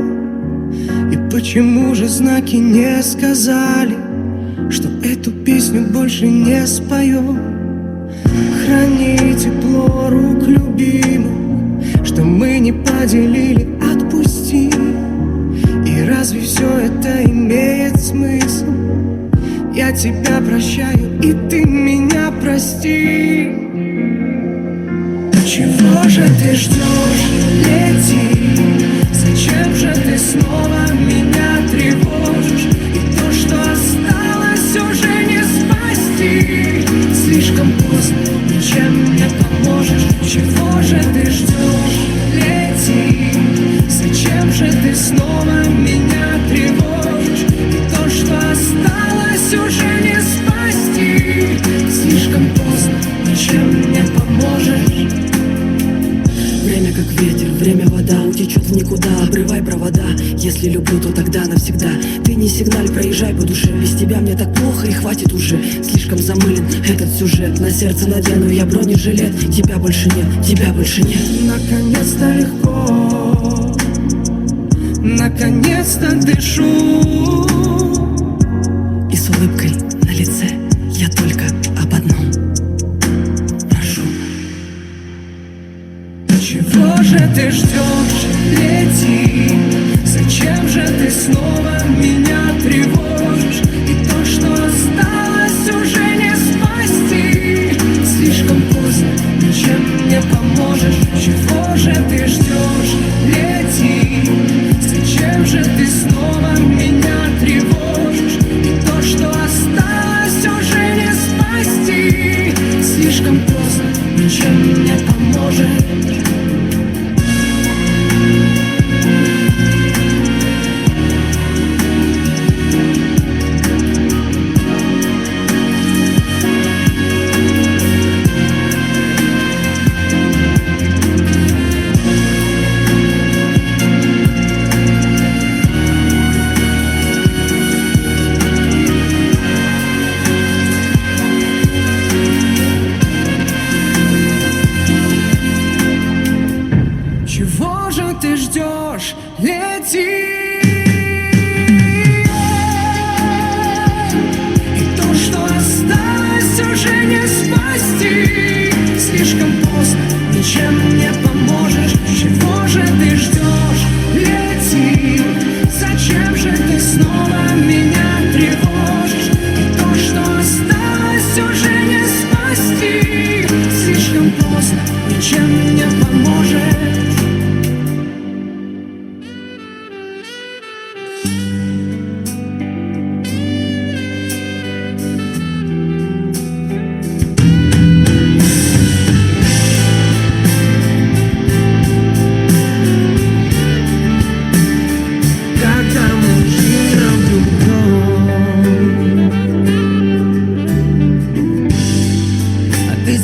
И почему же знаки не сказали, что эту песню больше не споем? Храни тепло рук любимых, что мы не поделили, отпусти. И разве все это имеет смысл? Я тебя прощаю, и ты меня прости. Чего же ты ждешь? Лети. Зачем же ты снова меня тревожишь? И то, что осталось, уже не спасти. Слишком поздно, ничем не поможешь. Чего же ты ждешь? Лети. Зачем же ты снова меня тревожишь? И то, что осталось, уже не спасти. Слишком навсегда. Ты не сигналь, проезжай по душе. Без тебя мне так плохо и хватит уже. Слишком замылен этот сюжет. На сердце надену я бронежилет. Тебя больше нет, тебя больше нет. Наконец-то легко, наконец-то дышу. И с улыбкой на лице я только об одном прошу. Чего же ты ждешь? Лети. Зачем же ты снова меня тревожишь? И то, что осталось, уже не спасти. Слишком поздно, ничем не поможешь. Чего же ты ждешь? Лети. Зачем же ты снова меня тревожишь? И то, что осталось, уже не спасти. Слишком поздно, ничем не поможет. Чего же ты ждешь? Лети. И то, что осталось, уже не спасти. Слишком поздно, ничем не поможешь. Чего же ты ждешь? Лети. Зачем же ты снова меня тревожишь? И то, что осталось, уже не спасти. Слишком поздно, ничем не поможет.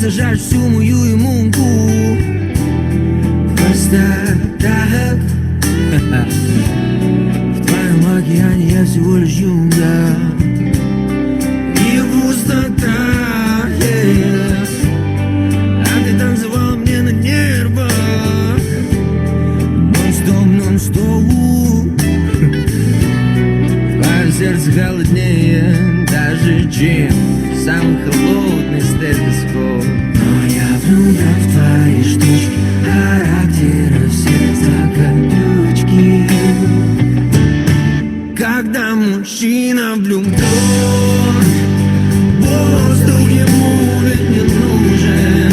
Сажаешь всю мою иммунку просто так. В твоем океане я всего лишь юнга и пустота, yeah. А ты танцевал мне на нервах нон-стоп. Твое сердце холоднее даже, чем самый холодный стетоскоп. Но я влюблен в твои штучки, характера все заколючки. Когда мужчина влюблен, воздух ему ведь не нужен.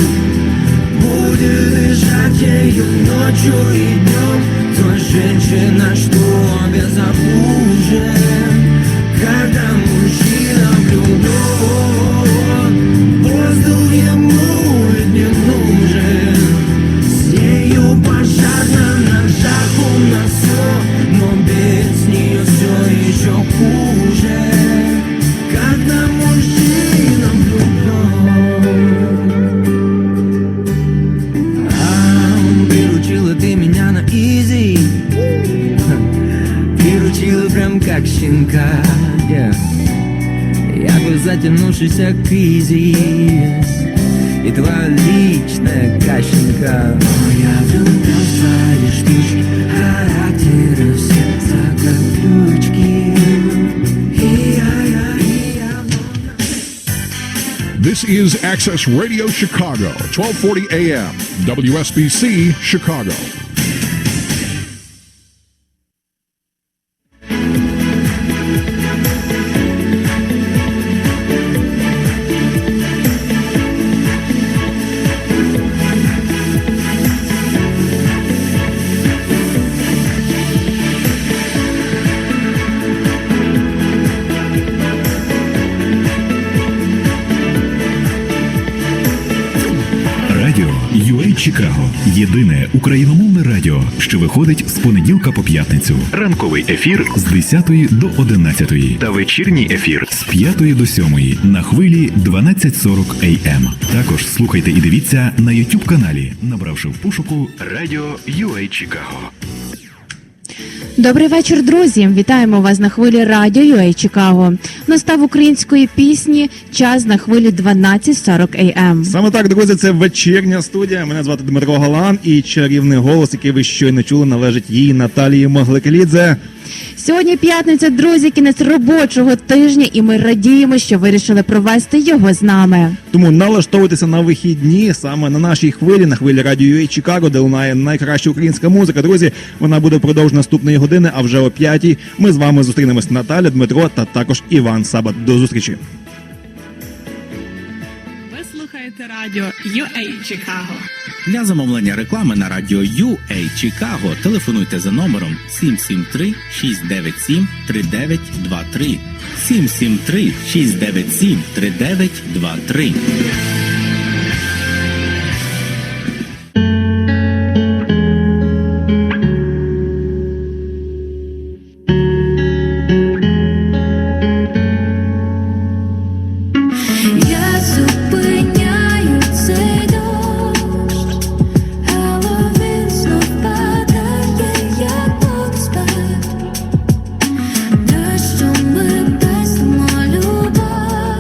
Будет дышать ею ночью и днем. Той женщина, что безоружен. Когда мужчина влюблен, воздух ему ведь не нужен. С нею пожарно на жарку на все, но без нее все еще хуже. Когда мужчина влюблен. Приручила ты меня на изи, приручила прям как щенка, yeah. Я глаза тянувшийся к изи, и твоя личная кащенка. Но я влюблен в твои штучки, характера все заколючки. This is Access Radio Chicago, 1240 AM, WSBC, Chicago. Чикаго – єдине україномовне радіо, що виходить з понеділка по п'ятницю. Ранковий ефір з 10 до 11 та вечірній ефір з 5 до 7 на хвилі 1240 AM. Також слухайте і дивіться на YouTube-каналі, набравши в пошуку «Радіо UA Чикаго». Добрий вечір, друзі! Вітаємо вас на хвилі радіо UA Чикаго. Настав української пісні, час на хвилі 12:40 AM. Саме так, друзі, це вечірня студія. Мене звати Дмитро Галан, і чарівний голос, який ви щойно чули, належить їй, Наталії Могликелідзе. Сьогодні п'ятниця, друзі, кінець робочого тижня, і ми радіємо, що вирішили провести його з нами. Тому налаштовуйтеся на вихідні саме на нашій хвилі, на хвилі радіо UA Чикаго, де лунає найкраща українська музика. Друзі, вона буде впродовж наступної години, а вже о 5-й ми з вами зустрінемось. Наталя, Дмитро та також Іван Сабат. До зустрічі. Ви слухаєте радіо UA Чикаго. Для замовлення реклами на радіо UA Чикаго телефонуйте за номером 773-697-3923. 773-697-3923. Я зупиняю цей дощ, але він знов падає, як водоспад. Дощами пестимо любов,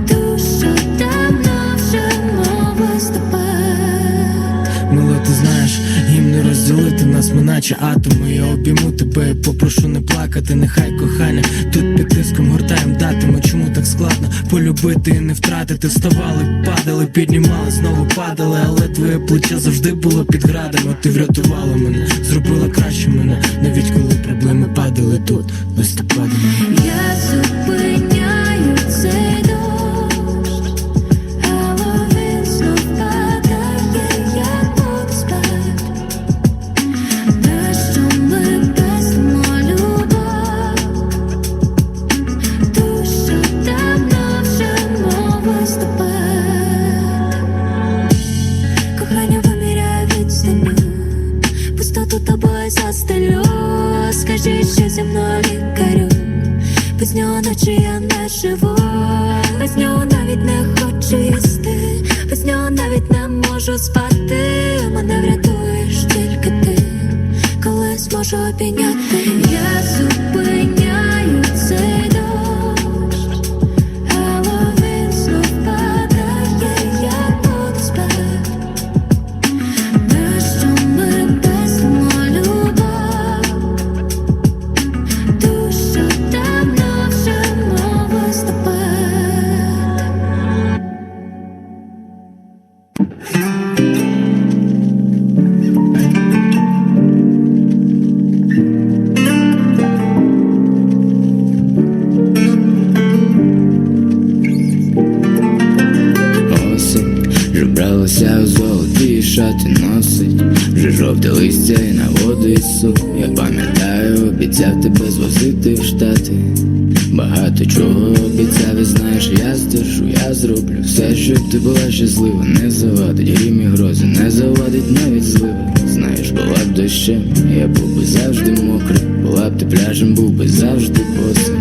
ту, що давно вже мов листопад. Мила, ти знаєш, їм не розділити нас, ми наче атоми. Я обійму тебе, попрошу не плакати, нехай кохання тут під тиском гортаєм датами. Чому так складно полюбити і не втратити? Вставали, падали, піднімали, знову падали, але твоє плече завжди було під градами. Ти врятувала мене, зробила краще мене, навіть коли проблеми падали тут листопадами. Я зупиняю цей дощ, але він знов падає, як водоспад. Дощами пестимо любов, ту, що давно вже мов листопад. Кохання виміряє відстанню, пустоту тобою застелю. Скажіть, що зі мною лікарю, без нього ночі я не живу, без нього навіть не хочу їсти, без нього навіть не можу спати. Мене врятуєш тільки ти, коли зможу обійняти. Я зупиняю цей дощ, але він знов падає, як водоспад. Дощами пестимо любов, ту, що давно вже мов листопад. Осінь вже бралася у золоті шати носить, вже жовте листя і наводить сух. Я пам'ятаю, обіцяв тебе звозити в Штати. Багато чого обіцяв і знаєш, я здержу, я зроблю все, щоб ти була щаслива. Не завадить грім і грози, не завадить навіть злива. Знаєш, була б дощем, я був би завжди мокрий, була б ти пляжем, був би завжди босий.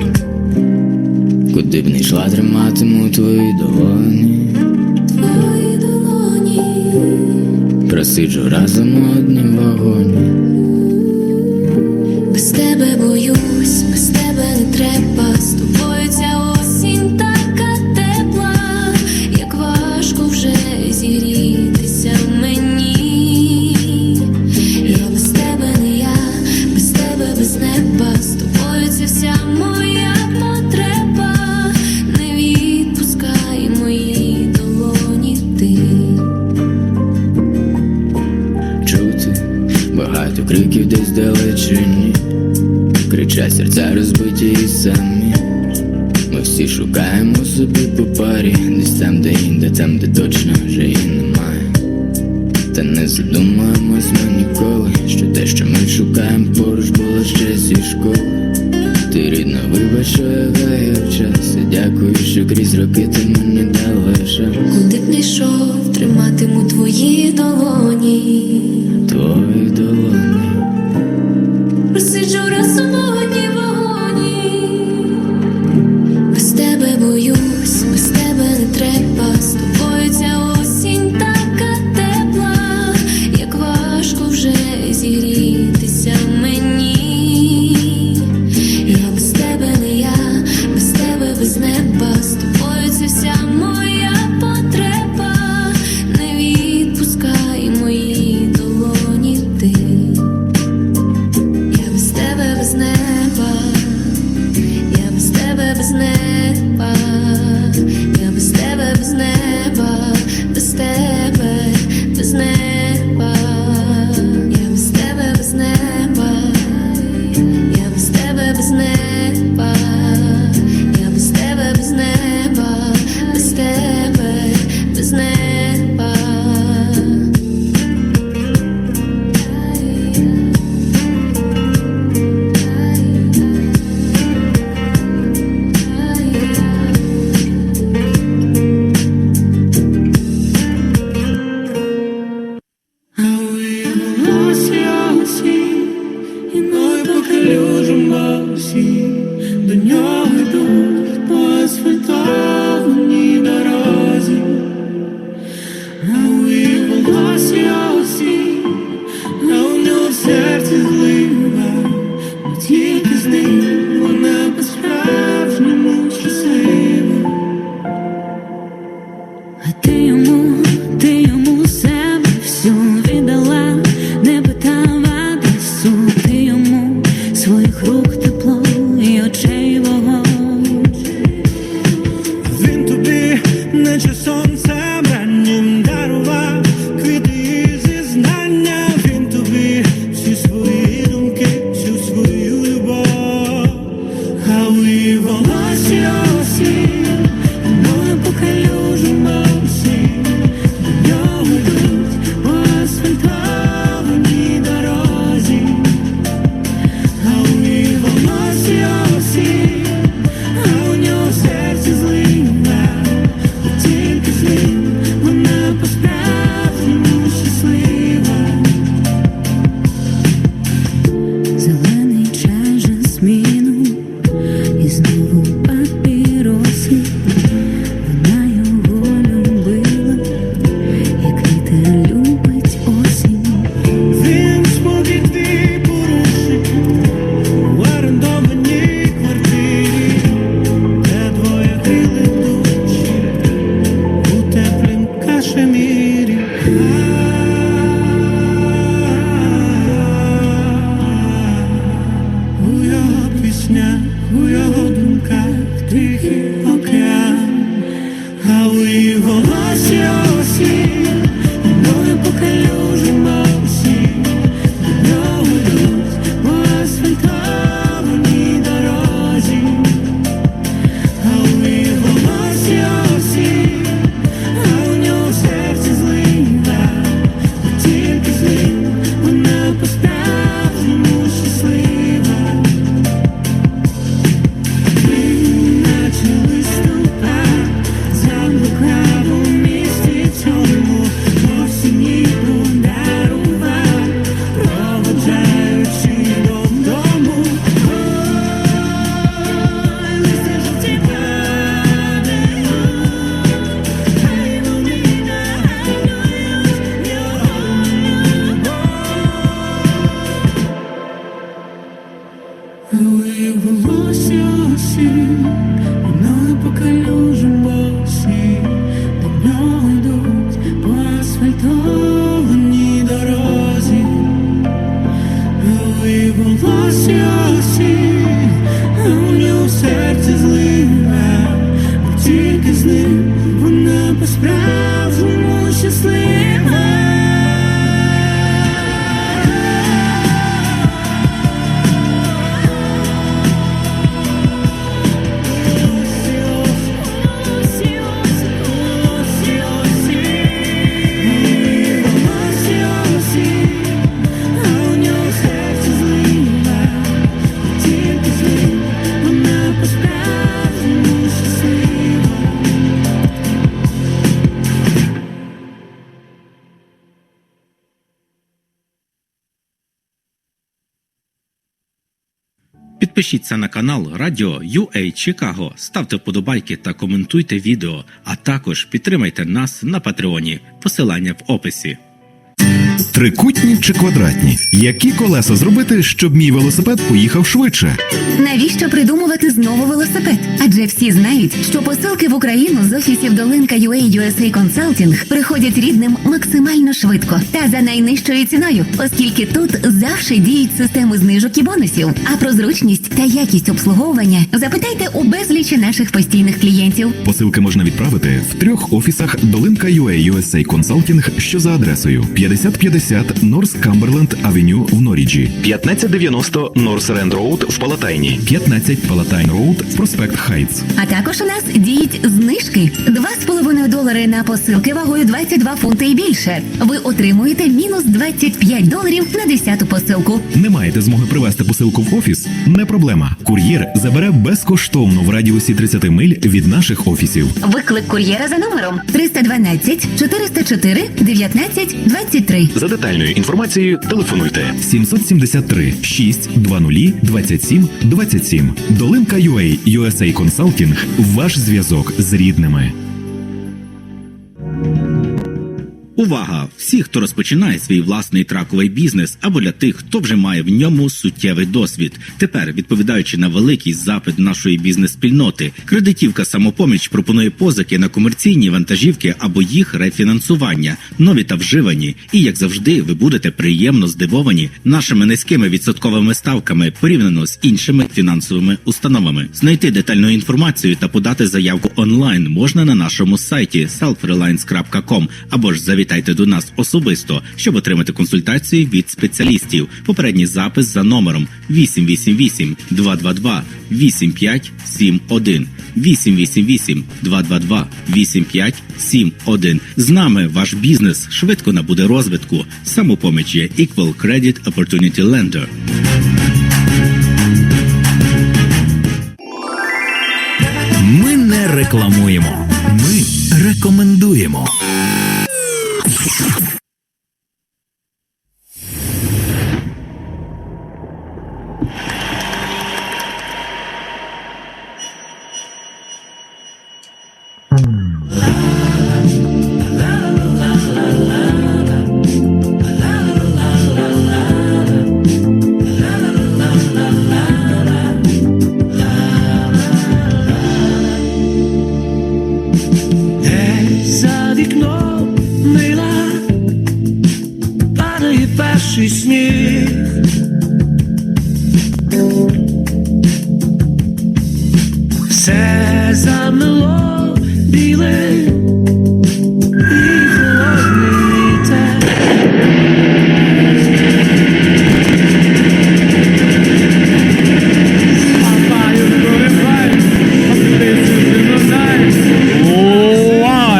Куди б не йшла, триматиму твої долоні, Твої долоні, просиджу разом у однім вагоні. без тебе боюсь, без тебе не треба. З тобою ця осінь така тепла, як важко вже зігрітися мені. Я без тебе не я, без тебе без неба. З тобою це вся моя потреба. Не відпускай мої долоні ти. Чути багато криків десь далечині, кричать серця розбиті і самі. Ми всі шукаємо собі по парі, десь там, де інде, там, де точно вже її немає. Та не задумаємось ми ніколи, що те, що ми шукаємо, поруч було ще зі школи. Ти рідно вибач, що я гаяв час, і дякую, що крізь роки ти мені дала шанс. Куди б не йшов, триматиму твої долоні, Твої долоні, просиджу разом у одній вагоні. Без тебе боюсь, без тебе не треба. З тобою ця осінь така тепла, як важко вже зігріти. нього йдуть по асфальтованій дорозі. А у її волосі осінь, а у нього в серці злива, бо тільки з ним вона по-справжньому щаслива. А ти йому себе всю віддала, не питав адресу. Ти йому своїх рук тепло і очей вогонь. Він тобі, наче сонцем раннім, дарував квіти і зізнання. Він тобі всі свої думки, всю свою любов. А у її волосі осінь, мною по калюжам осінь. До нього йдуть по асфальтованій дорозі. А у її волосі осінь, а у нього в серці злива, бо тільки з ним вона по-справжньому щаслива. Зелений чай жасміну і знову папіроси. Вона його любила, як вітер любить осінь. Він спокій твій порушить у орендованій квартирі, де двоє гріли душі у теплім кашемірі. У його піснях, у його думках тихий океан. А у її волосі осінь, мною по калюжам осінь. До нього йдуть по асфальтованій дорозі. А у її волосі осінь, а у нього в серці злива, бо тільки з ним вона по-справжньому щаслива. Він наче листопад, заблукав у місті цьому, осінь подарував, проводжаючи додому. Ой, листя жовті падають, хай вони нагадують його любов. А у її волосі осінь, мною по калюжам осінь. До нього йдуть по асфальтованій дорозі. А у її волосі осінь, а у нього в серці злива, бо тільки з ним вона по-справжньому щаслива. Підпишіться на канал Радіо UA Чикаго, ставте вподобайки та коментуйте відео, а також підтримайте нас на Патреоні. Посилання в описі. Трикутні чи квадратні? Які колеса зробити, щоб мій велосипед поїхав швидше? Навіщо придумувати знову велосипед? Адже всі знають, що посилки в Україну з офісів Долинка USA Consulting приходять рідним максимально швидко та за найнижчою ціною, оскільки тут завжди діють системи знижок і бонусів. А про зручність та якість обслуговування запитайте у безлічі наших постійних клієнтів. Посилки можна відправити в 3 офісах Долинка USA Consulting, що за адресою 5050 North Cumberland Avenue в Норіджі, 1590 North Rand Road в Палатайні, 15 Palatine Road в Проспект Хайтс. А також у нас діють знижки. $2,5 на посилки вагою 22 фунти і більше. Ви отримуєте мінус $25 на 10-ту посилку. Не маєте змоги привезти посилку в офіс? Не проблема. Кур'єр забере безкоштовно в радіусі 30 миль від наших офісів. Виклик кур'єра за номером 312 404 19 23. За детальною інформацією телефонуйте 773 620 27 27. Долинка UA USA Consulting – ваш зв'язок з рідними. Увага! Всі, хто розпочинає свій власний траковий бізнес, або для тих, хто вже має в ньому суттєвий досвід. Тепер, відповідаючи на великий запит нашої бізнес-спільноти, кредитівка «Самопоміч» пропонує позики на комерційні вантажівки або їх рефінансування, нові та вживані. І, як завжди, ви будете приємно здивовані нашими низькими відсотковими ставками порівняно з іншими фінансовими установами. Знайти детальну інформацію та подати заявку онлайн можна на нашому сайті selfreliance.com або ж завітайте до нас особисто, щоб отримати консультації від спеціалістів. Попередній запис за номером 888-222-8571. 888-222-8571. З нами ваш бізнес швидко набуде розвитку. Самопоміч є Equal Credit Opportunity Lender. Ми не рекламуємо. Ми рекомендуємо. За вікном мила падає перший сніг. Все замело біле і холодний вітер.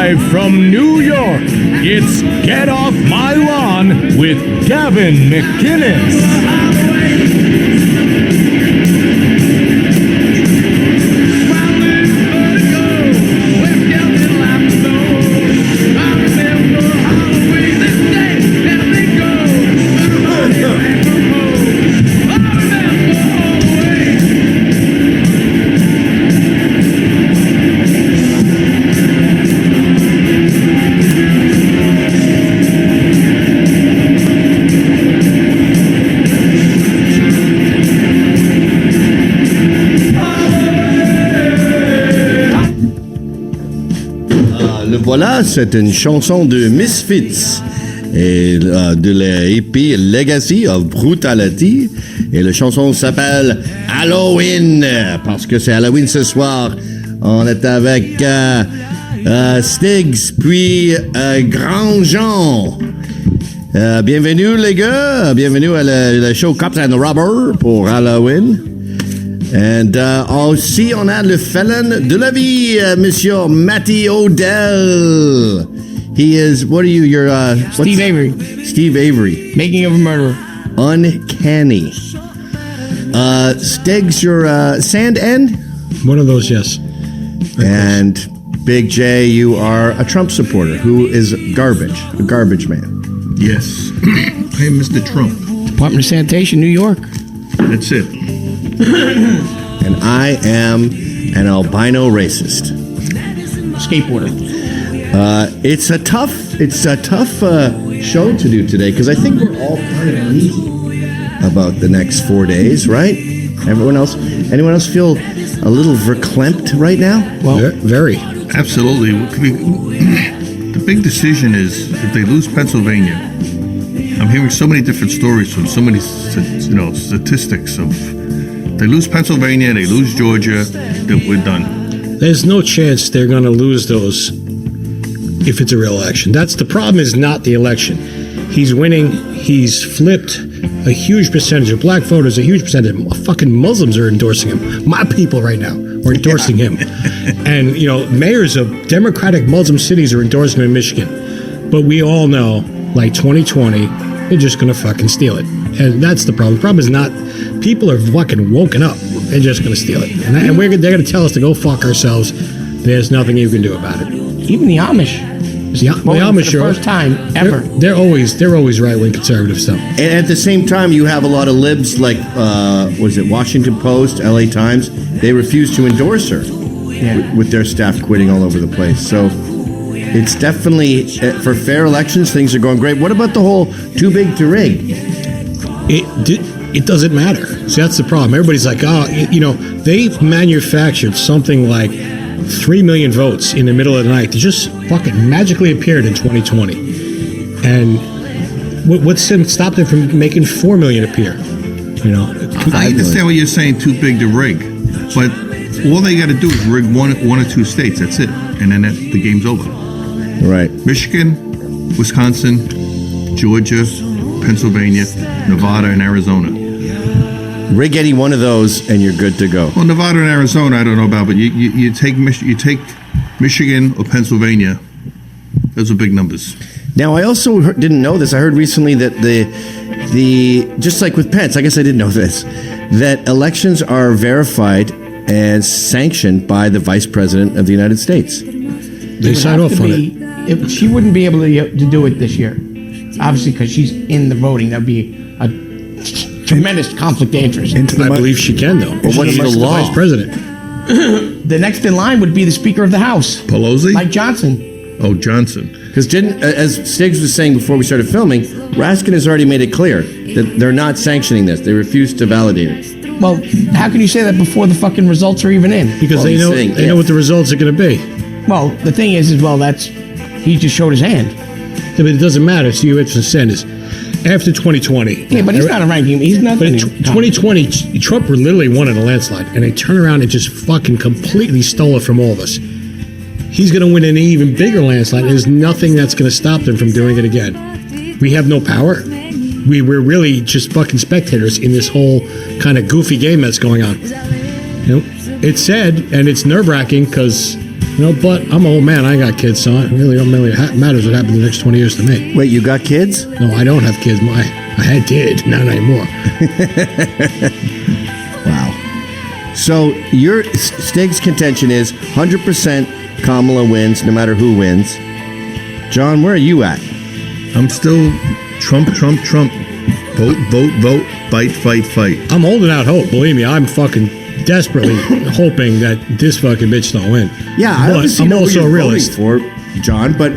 Live from New York, it's Get Off My Lawn with Gavin McInnes. Voilà, c'est une chanson de Misfits et de l'EP Legacy of Brutality. Et la chanson s'appelle Halloween parce que c'est Halloween ce soir. On est avec Stiggs puis Grandjean. Bienvenue les gars, bienvenue à le show Cops and Robber pour Halloween. And aussi, on a le felon de la vie, Monsieur Matty Odell. He is, what are you, you're... Steve Avery. Steve Avery. Making of a Murderer. Uncanny. Stiggs, you're Sand End? One of those, yes. And Big J, you are a Trump supporter who is garbage, a garbage man. Yes. I am Mr. Trump. Department of Sanitation, New York. That's it. And I am an albino racist. Skateboarder. It's a tough show to do today because I think we're all kind of uneasy about the next 4 days, right? Anyone else feel a little verklempt right now? Well, very. Absolutely. The big decision is if they lose Pennsylvania. I'm hearing so many different stories from so many, statistics of they lose Pennsylvania, they lose Georgia, that we're done. There's no chance they're going to lose those if it's a real election. That's the problem, is not the election. He's winning. He's flipped a huge percentage of black voters, a huge percentage of fucking Muslims are endorsing him. My people right now are endorsing him. And, mayors of Democratic Muslim cities are endorsing him in Michigan. But we all know, like 2020, they're just going to fucking steal it. And that's the problem. The problem is not, people are fucking woken up. They're just going to steal it. And they're going to tell us to go fuck ourselves. There's nothing you can do about it. Even the Amish. The voting Amish for the are- first time ever. They're always right wing conservatives though. And at the same time, you have a lot of libs like, was it Washington Post, LA Times? They refuse to endorse her with their staff quitting all over the place. So it's definitely, for fair elections, things are going great. What about the whole too big to rig? It doesn't matter. See, that's the problem. Everybody's like, they've manufactured something like 3 million votes in the middle of the night. They just fucking magically appeared in 2020. And what's stopped them from making 4 million appear? I understand what you're saying, too big to rig. But all they got to do is rig one or two states. That's it. And then the game's over. Right. Michigan, Wisconsin, Georgia, Pennsylvania, Nevada, and Arizona. Rig any one of those, and you're good to go. Well, Nevada and Arizona, I don't know about, but you take Michigan or Pennsylvania. Those are big numbers. Now, I also didn't know this. I heard recently that the just like with Pence, I guess I didn't know this, that elections are verified and sanctioned by the Vice President of the United States. They sign off on it. She wouldn't be able to do it this year, obviously, because she's in the voting. That'd be a tremendous conflict of interest. I believe she can, though. But what's the law? Vice President. The next in line would be the Speaker of the House, Pelosi? Mike Johnson. Oh, Johnson. Because as Stiggs was saying before we started filming, Raskin has already made it clear that they're not sanctioning this. They refuse to validate it. Well, how can you say that before the fucking results are even in? Because they know what the results are going to be. Well, the thing is he just showed his hand. Yeah, but it doesn't matter. See, what I'm saying is, after 2020. Yeah, but he's not a ranking. He's not. But in 2020, Trump literally won in a landslide, and they turned around and just fucking completely stole it from all of us. He's going to win an even bigger landslide. And there's nothing that's going to stop them from doing it again. We have no power. We're really just fucking spectators in this whole kind of goofy game that's going on. It's sad and it's nerve-wracking because, but I'm an old man. I got kids, so it really don't really matters what happens in the next 20 years to me. Wait, you got kids? No, I don't have kids. I did, not anymore. Wow. So your Stig's contention is 100% Kamala wins, no matter who wins. John, where are you at? I'm still Trump. Vote, fight. I'm holding out hope. Believe me, I'm fucking desperately hoping that this fucking bitch don't win. Yeah, I but obviously I'm know also who a you're realist. voting for, John, but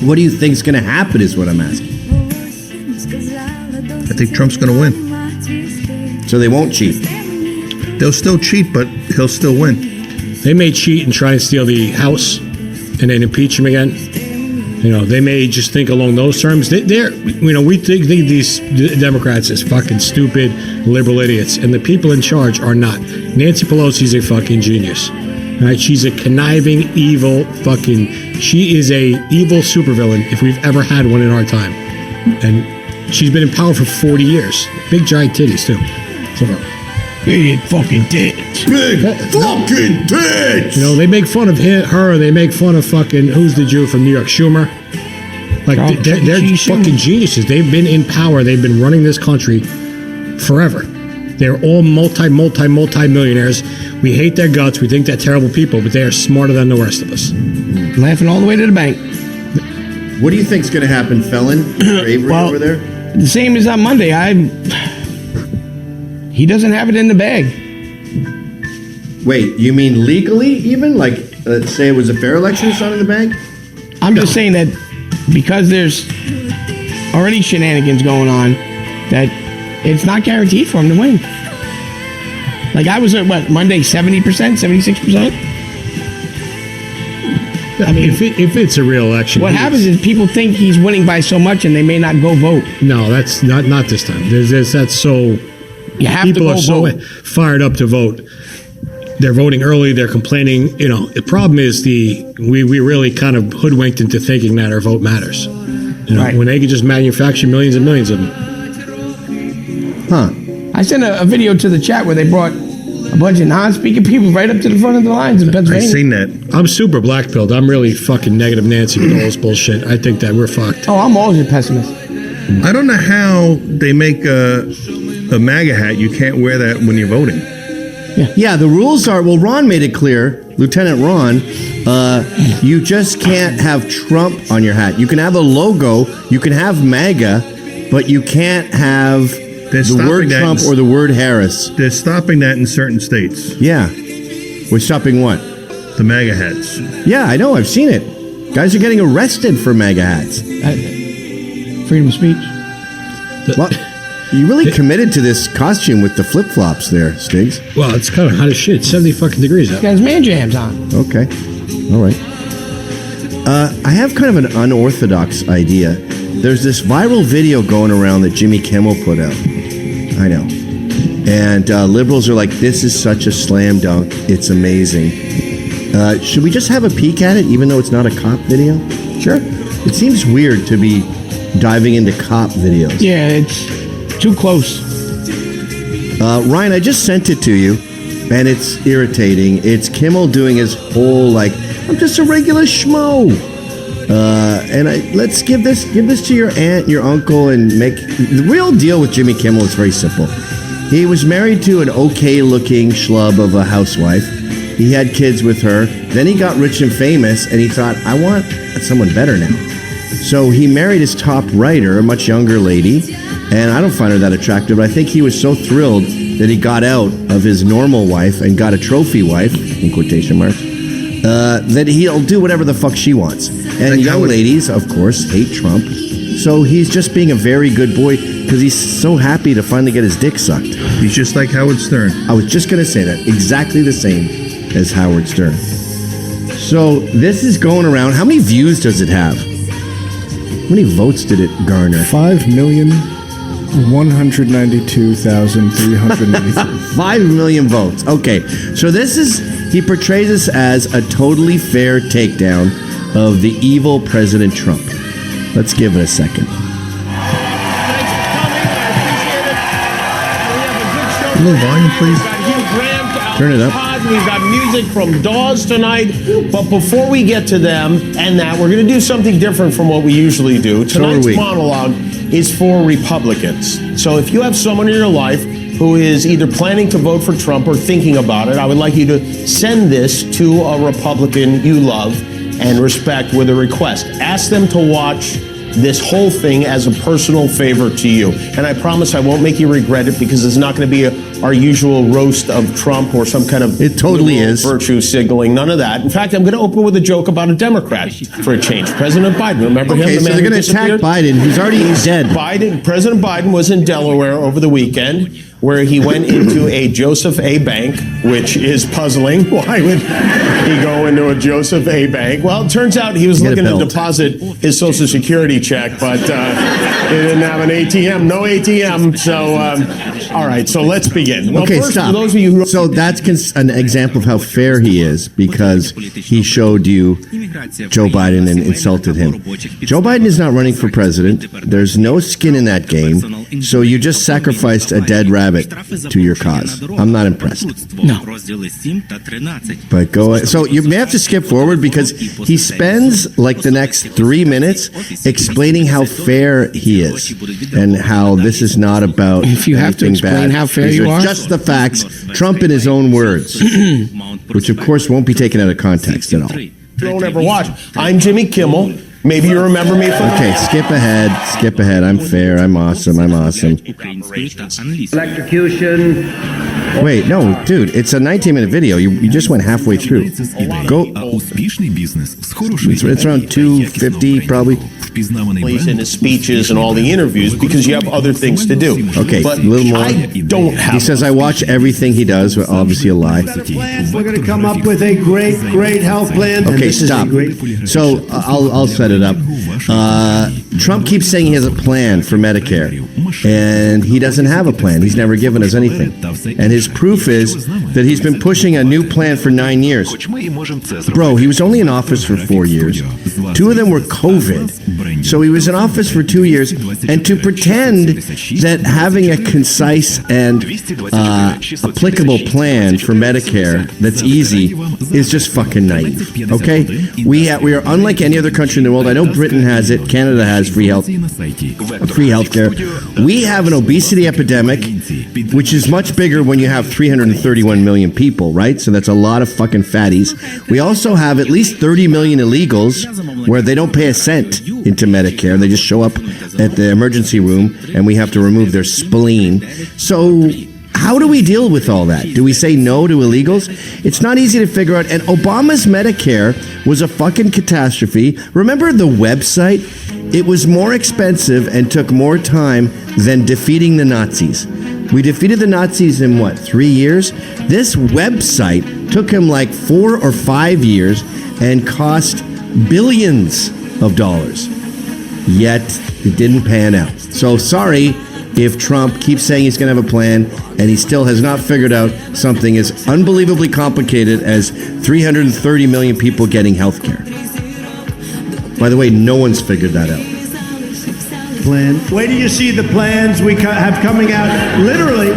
what do you think's going to happen is what I'm asking. I think Trump's going to win. So they won't cheat. They'll still cheat, but he'll still win. They may cheat and try and steal the House and then impeach him again. They may just think along those terms. We think these Democrats is fucking stupid, liberal idiots, and the people in charge are not. Nancy Pelosi's a fucking genius. All right, she's a conniving, evil she is a evil supervillain if we've ever had one in our time. And she's been in power for 40 years. Big giant titties, too. Big fucking tits. Big fucking tits! They make fun of her, they make fun of fucking, who's the Jew from New York, Schumer? They're fucking geniuses. They've been in power. They've been running this country forever. They're all multi-millionaires. We hate their guts. We think they're terrible people, but they are smarter than the rest of us. Laughing all the way to the bank. What do you think's going to happen, Felon? Avery over there? The same as on Monday. He doesn't have it in the bag. Wait, you mean legally even? Like, say it was a fair election, it's not in the bag? I'm just saying that because there's already shenanigans going on, that it's not guaranteed for him to win. Like, I was at, Monday, 70%, 76%? I mean, if it's a real election, what happens is people think he's winning by so much and they may not go vote. No, that's not this time. That's so... You have people to go are so vote. Fired up to vote. They're voting early. They're complaining. The problem is we really kind of hoodwinked into thinking that our vote matters. Right. When they could just manufacture millions and millions of them. Huh. I sent a video to the chat where they brought a bunch of non-speaking people right up to the front of the lines in Pennsylvania. I've seen that. I'm super black-pilled. I'm really fucking negative Nancy with all this bullshit. I think that we're fucked. Oh, I'm always a pessimist. I don't know how they make a MAGA hat. You can't wear that when you're voting. Yeah, the rules are, well, Ron made it clear, Lieutenant Ron, you just can't have Trump on your hat. You can have a logo, you can have MAGA, but you can't have the word Trump or the word Harris. They're stopping that in certain states. Yeah. We're stopping what? The MAGA hats. Yeah, I know, I've seen it. Guys are getting arrested for MAGA hats. Freedom of speech. Well, you really committed to this costume with the flip-flops there, Stiggs. Well, it's kind of hot as shit. 70 fucking degrees out. Got his man jams on. Okay. All right. I have kind of an unorthodox idea. There's this viral video going around that Jimmy Kimmel put out. I know. And liberals are like, this is such a slam dunk. It's amazing. Should we just have a peek at it, even though it's not a cop video? Sure. It seems weird to be diving into cop videos. Yeah, it's too close. Ryan, I just sent it to you, and it's irritating. It's Kimmel doing his whole, like, I'm just a regular schmo. And let's give this to your aunt, your uncle, and make... The real deal with Jimmy Kimmel is very simple. He was married to an okay-looking schlub of a housewife. He had kids with her. Then he got rich and famous, and he thought, I want someone better now. So he married his top writer, a much younger lady, and I don't find her that attractive, but I think he was so thrilled that he got out of his normal wife and got a trophy wife, in quotation marks, that he'll do whatever the fuck she wants. And young ladies, of course, hate Trump. So he's just being a very good boy because he's so happy to finally get his dick sucked. He's just like Howard Stern. I was just going to say that. Exactly the same as Howard Stern. So this is going around. How many views does it have? How many votes did it garner? 5,192,383. 5 million votes. Okay. So he portrays this as a totally fair takedown of the evil President Trump. Let's give it a second. A little volume, please. Turn it up. We've got music from Dawes tonight, but before we get to them and that, we're going to do something different from what we usually do. Tonight's monologue is for Republicans. So if you have someone in your life who is either planning to vote for Trump or thinking about it, I would like you to send this to a Republican you love and respect with a request. Ask them to watch this whole thing as a personal favor to you. And I promise I won't make you regret it because it's not going to be our usual roast of Trump or some kind of it totally is virtue signaling. None of that. In fact, I'm going to open with a joke about a Democrat for a change. President Biden. Remember him? Okay, so they're going to attack Biden. He's already dead. President Biden was in Delaware over the weekend where he went into a Joseph A. Bank, which is puzzling. Why would he go into a Joseph A. Bank? Well, it turns out he was looking to deposit his Social Security check, but they didn't have an ATM. No ATM. So, all right, so let's begin. Well, okay, first, stop. for those of you who... So that's an example of how fair he is because he showed you Joe Biden and insulted him. Joe Biden is not running for president. There's no skin in that game. So you just sacrificed a dead rabbit to your cause. I'm not impressed. No. But go ahead. So you may have to skip forward because he spends like the next 3 minutes explaining how fair he is and how this is not about if you have to explain how fair you are, just the facts. Trump in his own words, which of course won't be taken out of context at all. Don't ever watch. I'm Jimmy Kimmel. Maybe you remember me from... Okay, skip ahead. I'm fair. I'm awesome. Electrocution. Wait, no, dude, it's a 19-minute video. You just went halfway through. Go. It's around 250 probably. In his speeches and all the interviews because you have other things to do. Okay, but a little more. I don't have. He says I watch everything he does. Obviously a lie. We're going to come up with a great health plan. Okay, stop. So I'll set it up. Trump keeps saying he has a plan for Medicare, and he doesn't have a plan. He's never given us anything. And his proof is that he's been pushing a new plan for 9 years. Bro, he was only in office for 4 years. 2 of them were COVID. So he was in office for 2 years, and to pretend that having a concise and applicable plan for Medicare that's easy is just fucking naive. Okay, we are unlike any other country in the world. I know Britain has it, Canada has free healthcare. We have an obesity epidemic, which is much bigger when you have 331 million people, right? So that's a lot of fucking fatties. We also have at least 30 million illegals where they don't pay a cent into Medicare. They just show up at the emergency room and we have to remove their spleen. So how do we deal with all that? Do we say no to illegals? It's not easy to figure out. And Obama's Medicare was a fucking catastrophe. Remember the website? It was more expensive and took more time than defeating the Nazis. We defeated the Nazis in 3 years? This website took him like 4 or 5 years and cost billions of dollars. Yet it didn't pan out. So sorry if Trump keeps saying he's going to have a plan and he still has not figured out something as unbelievably complicated as 330 million people getting health care. By the way, no one's figured that out. Plan. Wait till you see the plans we have coming out literally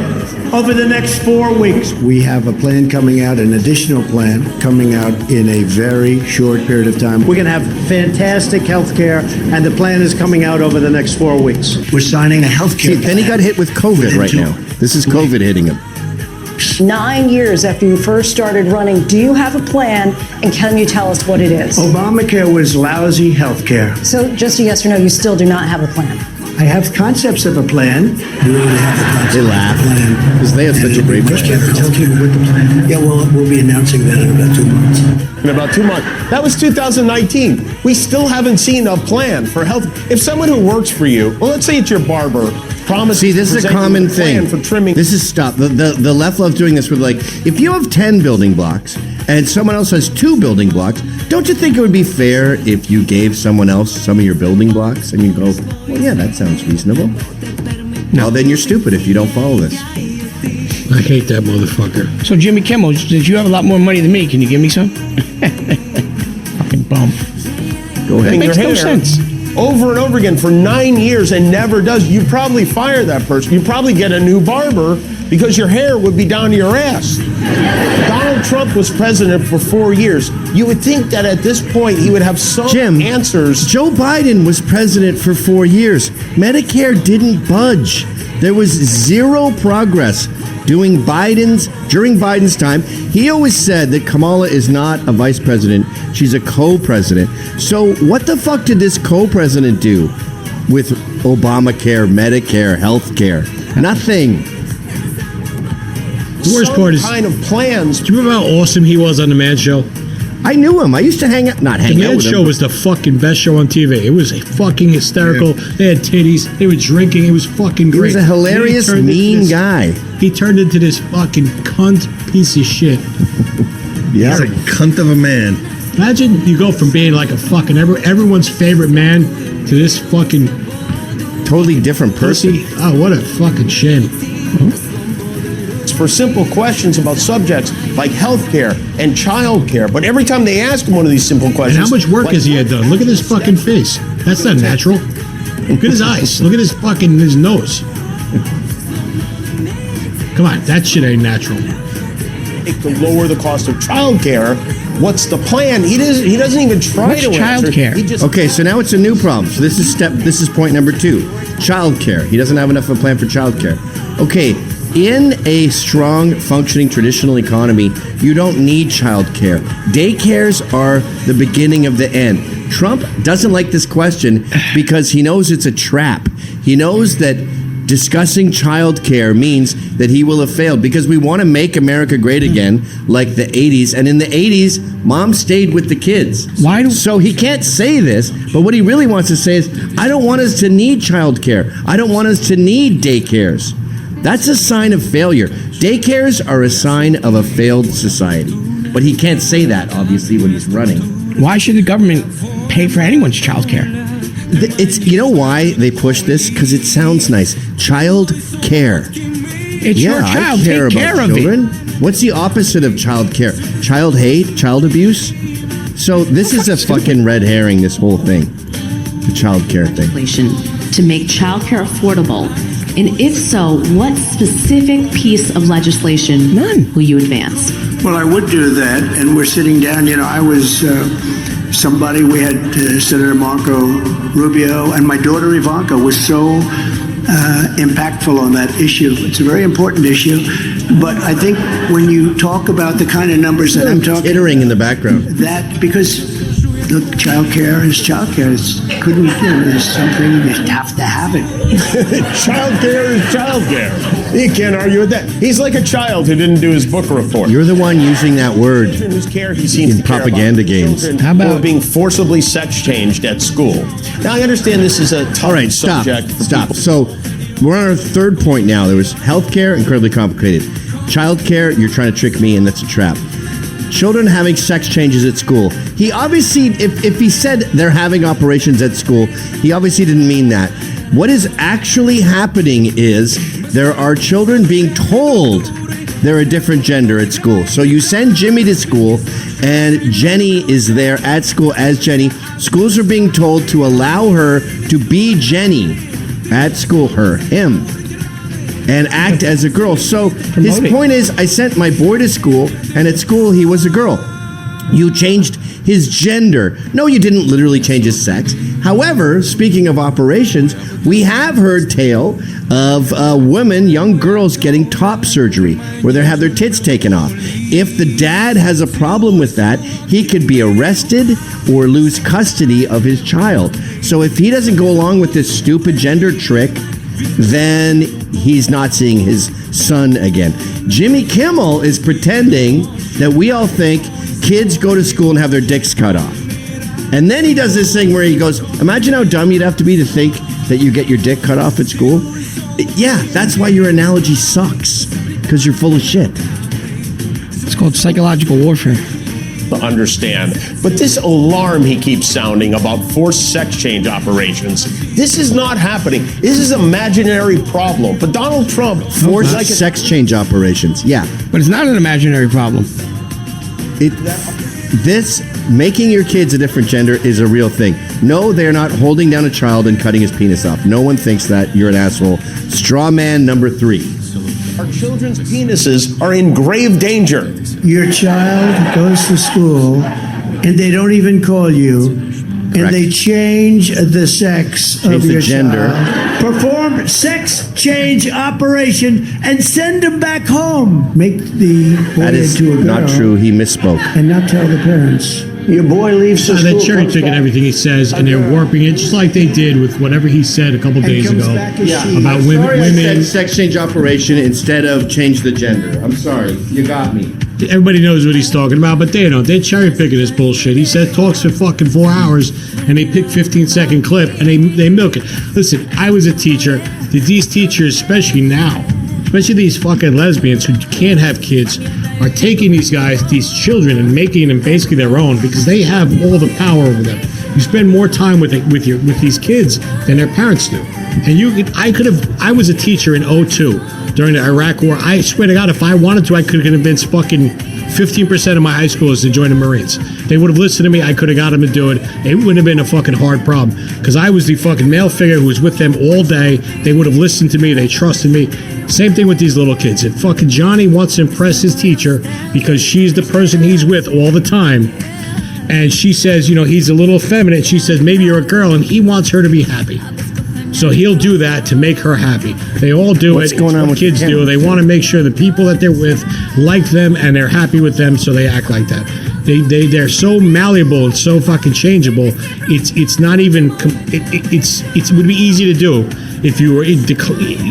over the next 4 weeks. We have a plan coming out, an additional plan coming out in a very short period of time. We're going to have fantastic health care, and the plan is coming out over the next 4 weeks. We're signing a health care plan. Then he got hit with COVID right now. This is COVID hitting him. 9 years after you first started running, do you have a plan, and can you tell us what it is? Obamacare was lousy health care. So just a yes or no, you still do not have a plan? I have concepts of a plan. They laugh because they have such a great plan. Yeah, well, we'll be announcing that in about 2 months. In about 2 months. That was 2019. We still haven't seen a plan for health. If someone who works for you, well, let's say it's your barber, promises. See, this is a common thing. For trimming. This is stop. The left loves doing this with if you have 10 building blocks and someone else has 2 building blocks, don't you think it would be fair if you gave someone else some of your building blocks and you go, well, yeah, that sounds reasonable. Well, then you're stupid if you don't follow this. I hate that motherfucker. So Jimmy Kimmel, since you have a lot more money than me, can you give me some? Fucking bum. Go ahead. It makes no sense. Over and over again for 9 years and never does. You probably fire that person. You probably get a new barber because your hair would be down to your ass. Donald Trump was president for 4 years. You would think that at this point he would have some answers. Joe Biden was president for 4 years. Medicare didn't budge. There was zero progress during Biden's time. He always said that Kamala is not a vice president. She's a co-president. So what the fuck did this co-president do with Obamacare, Medicare, health care? Nothing. The worst part is kind of plans. Do you remember how awesome he was on The Man Show? I knew him. I used to hang out. Not hang out with him. The Man Show was the fucking best show on TV. It was fucking hysterical. Yeah. They had titties. They were drinking. It was fucking great. He was a hilarious, mean guy. He turned into this fucking cunt piece of shit. Yeah. He's a cunt of a man. Imagine you go from being like a fucking everyone's favorite man to this fucking totally different person. Oh, what a fucking shame. For simple questions about subjects like healthcare and childcare. But every time they ask him one of these simple questions... And how much work has he had done? Look at his fucking face. That's not natural. Look at his eyes. Look at his nose. Come on, that shit ain't natural. To lower the cost of childcare, what's the plan? He doesn't even try to answer. Childcare? Okay, so now it's a new problem. So this is point number 2. Childcare. He doesn't have enough of a plan for childcare. Okay. In a strong, functioning, traditional economy, you don't need childcare. Daycares are the beginning of the end. Trump doesn't like this question because he knows it's a trap. He knows that discussing childcare means that he will have failed because we want to make America great again like the 80s. And in the 80s, mom stayed with the kids. So he can't say this, but what he really wants to say is, I don't want us to need childcare. I don't want us to need daycares. That's a sign of failure. Daycares are a sign of a failed society. But he can't say that, obviously, when he's running. Why should the government pay for anyone's child care? You know why they push this? Because it sounds nice. Child care. It's your child. I care Take about care children. of it. What's the opposite of child care? Child hate? Child abuse? So this is a fucking red herring, this whole thing. the child care thing? To make childcare affordable? And if so, what specific piece of legislation will you advance? Well, I would do that, and we're sitting down. I was somebody, we had Senator Marco Rubio, and my daughter Ivanka was so impactful on that issue. It's a very important issue, but I think when you talk about the kind of numbers that I'm talking, tittering in the background, that because look, child care is child care. It's there's something you have to have it. Child care is child care. You can't argue with that. He's like a child who didn't do his book report. You're the one using that word in propaganda games. How about being forcibly sex changed at school? Now I understand this is a tough subject. Stop. So we're on our third point now. There was healthcare, incredibly complicated. Childcare, you're trying to trick me, and that's a trap. Children having sex changes at school. He obviously, if he said they're having operations at school, he obviously didn't mean that. What is actually happening is there are children being told they're a different gender at school. So you send Jimmy to school, and Jenny is there at school as Jenny. Schools are being told to allow her to be Jenny at school, him, and act as a girl. So his point is, I sent my boy to school, and at school he was a girl. You changed his gender. No, you didn't literally change his sex. However, speaking of operations, we have heard tale of women, young girls getting top surgery where they have their tits taken off. If the dad has a problem with that, he could be arrested or lose custody of his child. So if he doesn't go along with this stupid gender trick, then he's not seeing his son again. Jimmy Kimmel is pretending that we all think kids go to school and have their dicks cut off. And then he does this thing where he goes, imagine how dumb you'd have to be to think that you get your dick cut off at school. Yeah, that's why your analogy sucks, because you're full of shit. It's called psychological warfare. Understand, but this alarm he keeps sounding about forced sex change operations, this is not happening. This is an imaginary problem. But Donald Trump forced sex change operations, yeah, but it's not an imaginary problem. This making your kids a different gender is a real thing. No, they're not holding down a child and cutting his penis off. No one thinks that. You're an asshole. Straw man number 3. Our children's penises are in grave danger. Your child goes to school, and they don't even call you, and they change the sex of your gender. child. Perform sex change operation and send them back home. Make the boy that is into a girl. Not true. He misspoke. And not tell the parents. Your boy leaves the school. They're cherry picking everything he says, and they're warping it, just like they did with whatever he said a couple days ago about women. I said sex change operation instead of change the gender. I'm sorry, you got me. Everybody knows what he's talking about, but they don't. They're cherry picking this bullshit. He said talks for fucking 4 hours, and they pick 15-second clip and they milk it. Listen, I was a teacher. These teachers, especially now, especially these fucking lesbians who can't have kids, are taking these guys, these children, and making them basically their own because they have all the power over them. You spend more time with these kids than their parents do. And I was a teacher in 2002 during the Iraq War. I swear to God, if I wanted to, I could have convinced fucking 15% of my high schoolers to join the Marines. They would have listened to me. I could have got them to do it. It wouldn't have been a fucking hard problem because I was the fucking male figure who was with them all day. They would have listened to me. They trusted me. Same thing with these little kids. If fucking Johnny wants to impress his teacher because she's the person he's with all the time, and she says, he's a little effeminate. She says, maybe you're a girl, and he wants her to be happy. So he'll do that to make her happy. They all do What's it. Going on with kids do. They want to make sure the people that they're with like them and they're happy with them, so they act like that. They're so malleable and so fucking changeable. It's not even. It would be easy to do if you were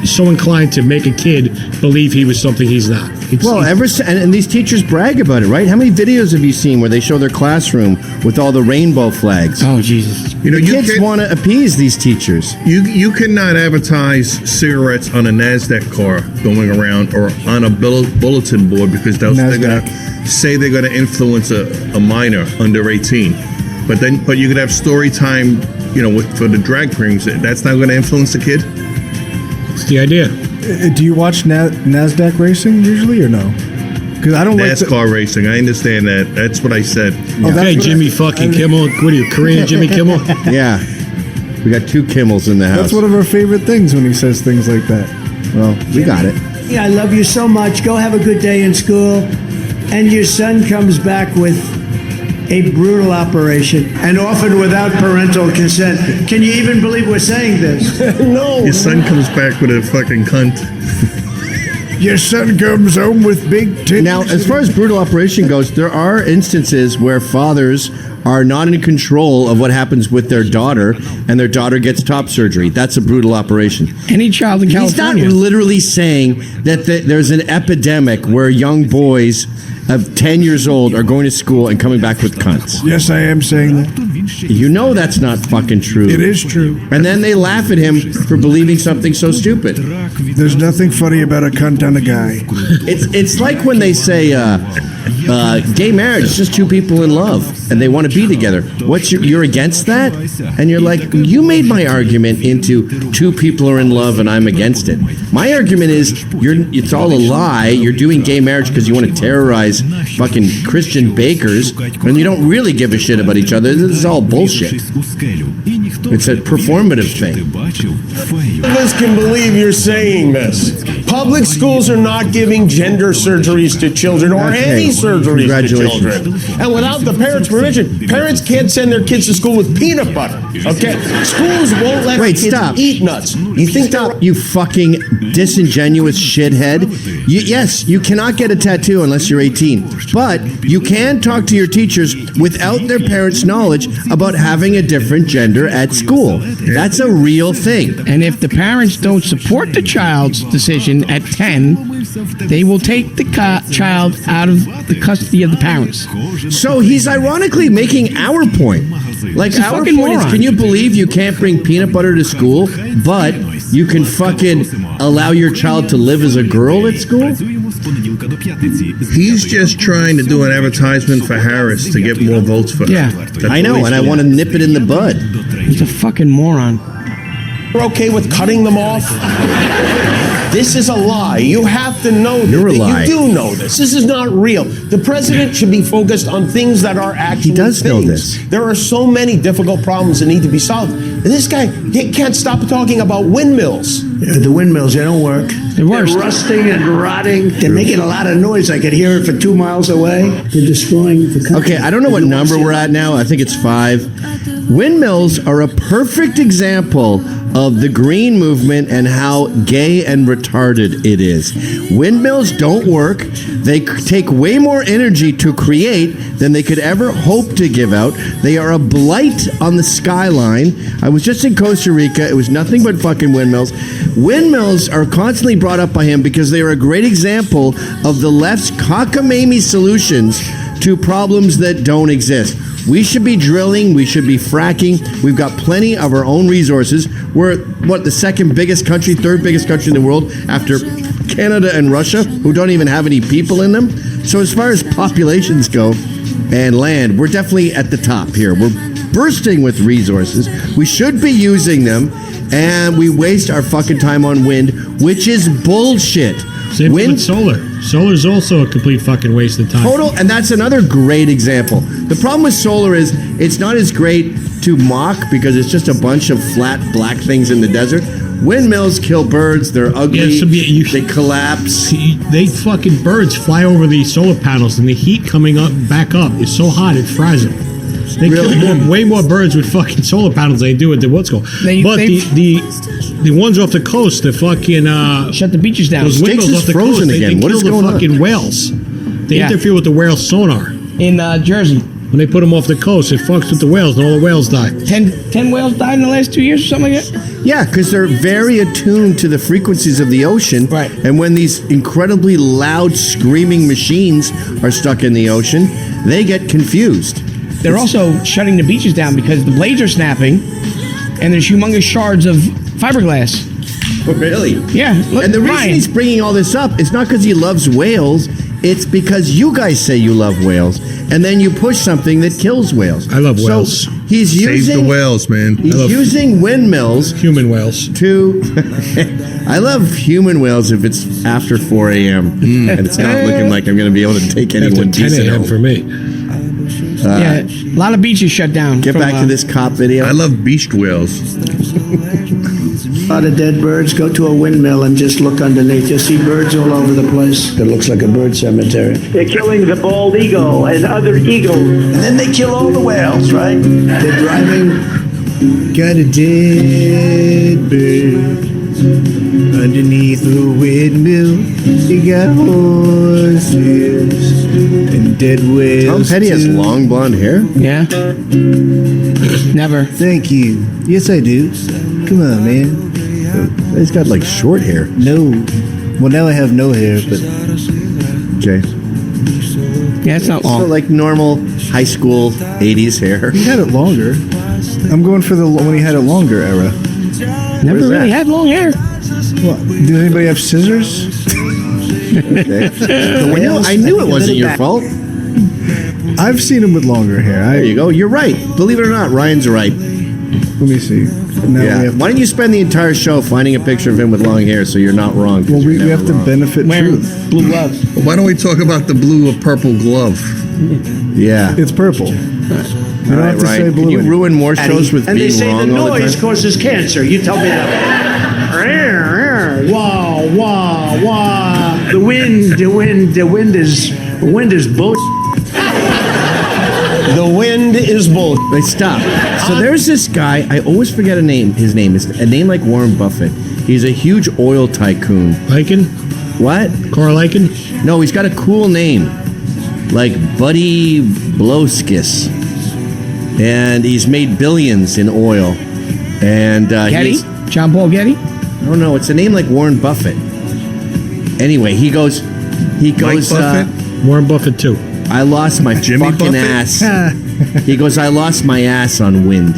so inclined to make a kid believe he was something he's not. And these teachers brag about it, right? How many videos have you seen where they show their classroom with all the rainbow flags? Oh, Jesus. The kids want to appease these teachers. You cannot advertise cigarettes on a NASDAQ car going around or on a bulletin board because they're going to say they're going to influence a minor under 18. But you could have story time, for the drag queens. That's not going to influence the kid? It's the idea. Do you watch NASDAQ racing usually or no? Because I don't NASCAR racing. I understand that. That's what I said. Okay, Jimmy fucking Kimmel. What are you, Korean Jimmy Kimmel? Yeah. We got 2 Kimmels in the house. That's one of our favorite things when he says things like that. Well, we got it. Yeah, I love you so much. Go have a good day in school. And your son comes back with a brutal operation, and often without parental consent. Can you even believe we're saying this? No. Your son comes back with a fucking cunt. Your son comes home with big titties. Now, as far as brutal operation goes, there are instances where fathers are not in control of what happens with their daughter, and their daughter gets top surgery. That's a brutal operation. Any child in California. He's not literally saying that there's an epidemic where young boys of 10 years old are going to school and coming back with cunts. Yes, I am saying that. You know that's not fucking true. It is true. And then they laugh at him for believing something so stupid. There's nothing funny about a cunt on a guy. It's like when they say gay marriage is just 2 people in love and they want to be together. You're against that? And you're like, you made my argument into 2 people are in love and I'm against it. My argument is it's all a lie. You're doing gay marriage because you want to terrorize fucking Christian bakers and you don't really give a shit about each other. This is all bullshit. It's a performative thing. None of us can believe you're saying this. Public schools are not giving gender surgeries to children or any surgeries to children. And without the parents' permission, parents can't send their kids to school with peanut butter. Okay? Schools won't let kids eat nuts. You think Stop, you fucking disingenuous shithead. Yes, you cannot get a tattoo unless you're 18. But you can talk to your teachers without their parents' knowledge about having a different gender at school. That's a real thing. And if the parents don't support the child's decision at 10, they will take the child out of the custody of the parents. So he's ironically making our point. Like, He's a our fucking point is, moron. can you believe you can't bring peanut butter to school, but you can fucking allow your child to live as a girl at school? He's just trying to do an advertisement for Harris to get more votes for her. Yeah. That's I all know, he's and I doing. want to nip it in the bud. He's a fucking moron. You're okay with cutting them off? This is a lie. You have to know that. You're a lie. You do know this. This is not real. The president should be focused on things that are actually He does things. know this. There are so many difficult problems that need to be solved. And this guy he can't stop talking about windmills. Yeah, the windmills, they don't work. They're worse. They're rusting and rotting. They're making a lot of noise. I could hear it for 2 miles away. They're destroying the country. Okay, I don't know what number we're at now. I think it's 5. Windmills are a perfect example of the green movement and how gay and retarded it is. Windmills don't work. They take way more energy to create than they could ever hope to give out. They are a blight on the skyline. I was just in Costa Rica. It was nothing but fucking windmills. Windmills are constantly brought up by him because they are a great example of the left's cockamamie solutions to problems that don't exist. We should be drilling. We should be fracking. We've got plenty of our own resources. We're, the second biggest country, third biggest country in the world after Canada and Russia, who don't even have any people in them. So as far as populations go and land, we're definitely at the top here. We're bursting with resources. We should be using them, and we waste our fucking time on wind, which is bullshit. Same thing with solar. Solar's also a complete fucking waste of time. Total, and that's another great example. The problem with solar is it's not as great to mock because it's just a bunch of flat black things in the desert. Windmills kill birds. They're ugly. They collapse. They fucking birds fly over the solar panels, and the heat coming up back up is so hot it fries them. They kill way more birds with fucking solar panels than they do with the what's called. But the ones off the coast, the fucking shut the beaches down. Those windmills off the coast, they What kill is the going fucking on? whales. They interfere with the whale sonar in Jersey. When they put them off the coast, it fucks with the whales, and all the whales die. 10 whales died in the last 2 years or something like that? Yeah, because they're very attuned to the frequencies of the ocean. Right. And when these incredibly loud, screaming machines are stuck in the ocean, they get confused. They're also shutting the beaches down because the blades are snapping, and there's humongous shards of fiberglass. Really? Yeah. Look, and the reason Ryan. he's bringing all this up is not because he loves whales. It's because you guys say you love whales, and then you push something that kills whales. I love whales. So he's Save using the whales, man. He's using windmills, human whales, to. I love human whales if it's after 4 a.m. and it's not looking like I'm going to be able to take anyone After 10 decent a.m. home. for me. Yeah, a lot of beaches shut down. Get back to this cop video. I love beached whales. A lot of dead birds. Go to a windmill and just look underneath. You'll see birds all over the place. It looks like a bird cemetery. They're killing the bald eagle and other eagles. And then they kill all the whales, right? They're driving. Got a dead bird underneath the windmill. You got horses and dead whales. Tom Petty has long blonde hair? Yeah. Never. Thank you. Yes, I do. Come on, man. He's got like short hair. No. Well, now I have no hair, but. Jay. Yeah, it's not long. So like normal high school 80s hair. He had it longer. I'm going for the when he had it longer era. Never Where's really that? had long hair. What? Does anybody have scissors? Okay. I knew it wasn't your fault. I've seen him with longer hair. There you go. You're right. Believe it or not, Ryan's right. Let me see. Now Yeah. we have, Why don't you spend the entire show finding a picture of him with long hair so you're not wrong? 'cause well, you're we have never to wrong. benefit Wearing truth. blue gloves. Why don't we talk about the blue or purple glove? Yeah. It's purple. You don't have to say Ryan, blue. can you anymore. ruin more shows with And they being say the wrong all the noise time? causes cancer. You tell me that. Wow, wow, wow. The wind is bull. The wind is bull. Wait, stop. So there's this guy, I always forget his name. It's a name like Warren Buffett. He's a huge oil tycoon. Lycan? What? Carl Lycan? No, he's got a cool name. Like Buddy Bloskis. And he's made billions in oil. And Getty? John Paul Getty? No, it's a name like Warren Buffett. Anyway, he goes, Buffett? Warren Buffett, too. I lost my Jimmy fucking Buffett? ass. He goes, I lost my ass on wind.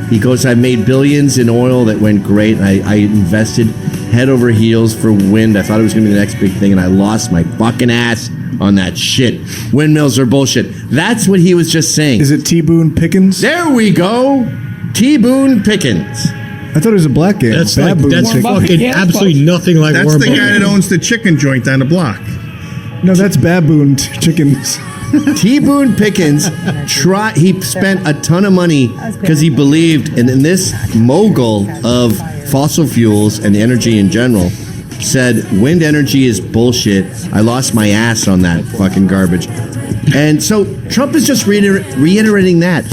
He goes, I made billions in oil that went great. I invested head over heels for wind. I thought it was going to be the next big thing, and I lost my fucking ass on that shit. Windmills are bullshit. That's what he was just saying. Is it T. Boone Pickens? There we go. T. Boone Pickens. I thought it was a black guy. That's Baboon that's Pickens. fucking absolutely nothing like That's Warren the Buffett. guy that owns the chicken joint down the block. No, that's baboon chickens. T. Boone Pickens he spent a ton of money because he believed in this mogul of fossil fuels and energy in general said wind energy is bullshit. I lost my ass on that fucking garbage. And so Trump is just reiterating that.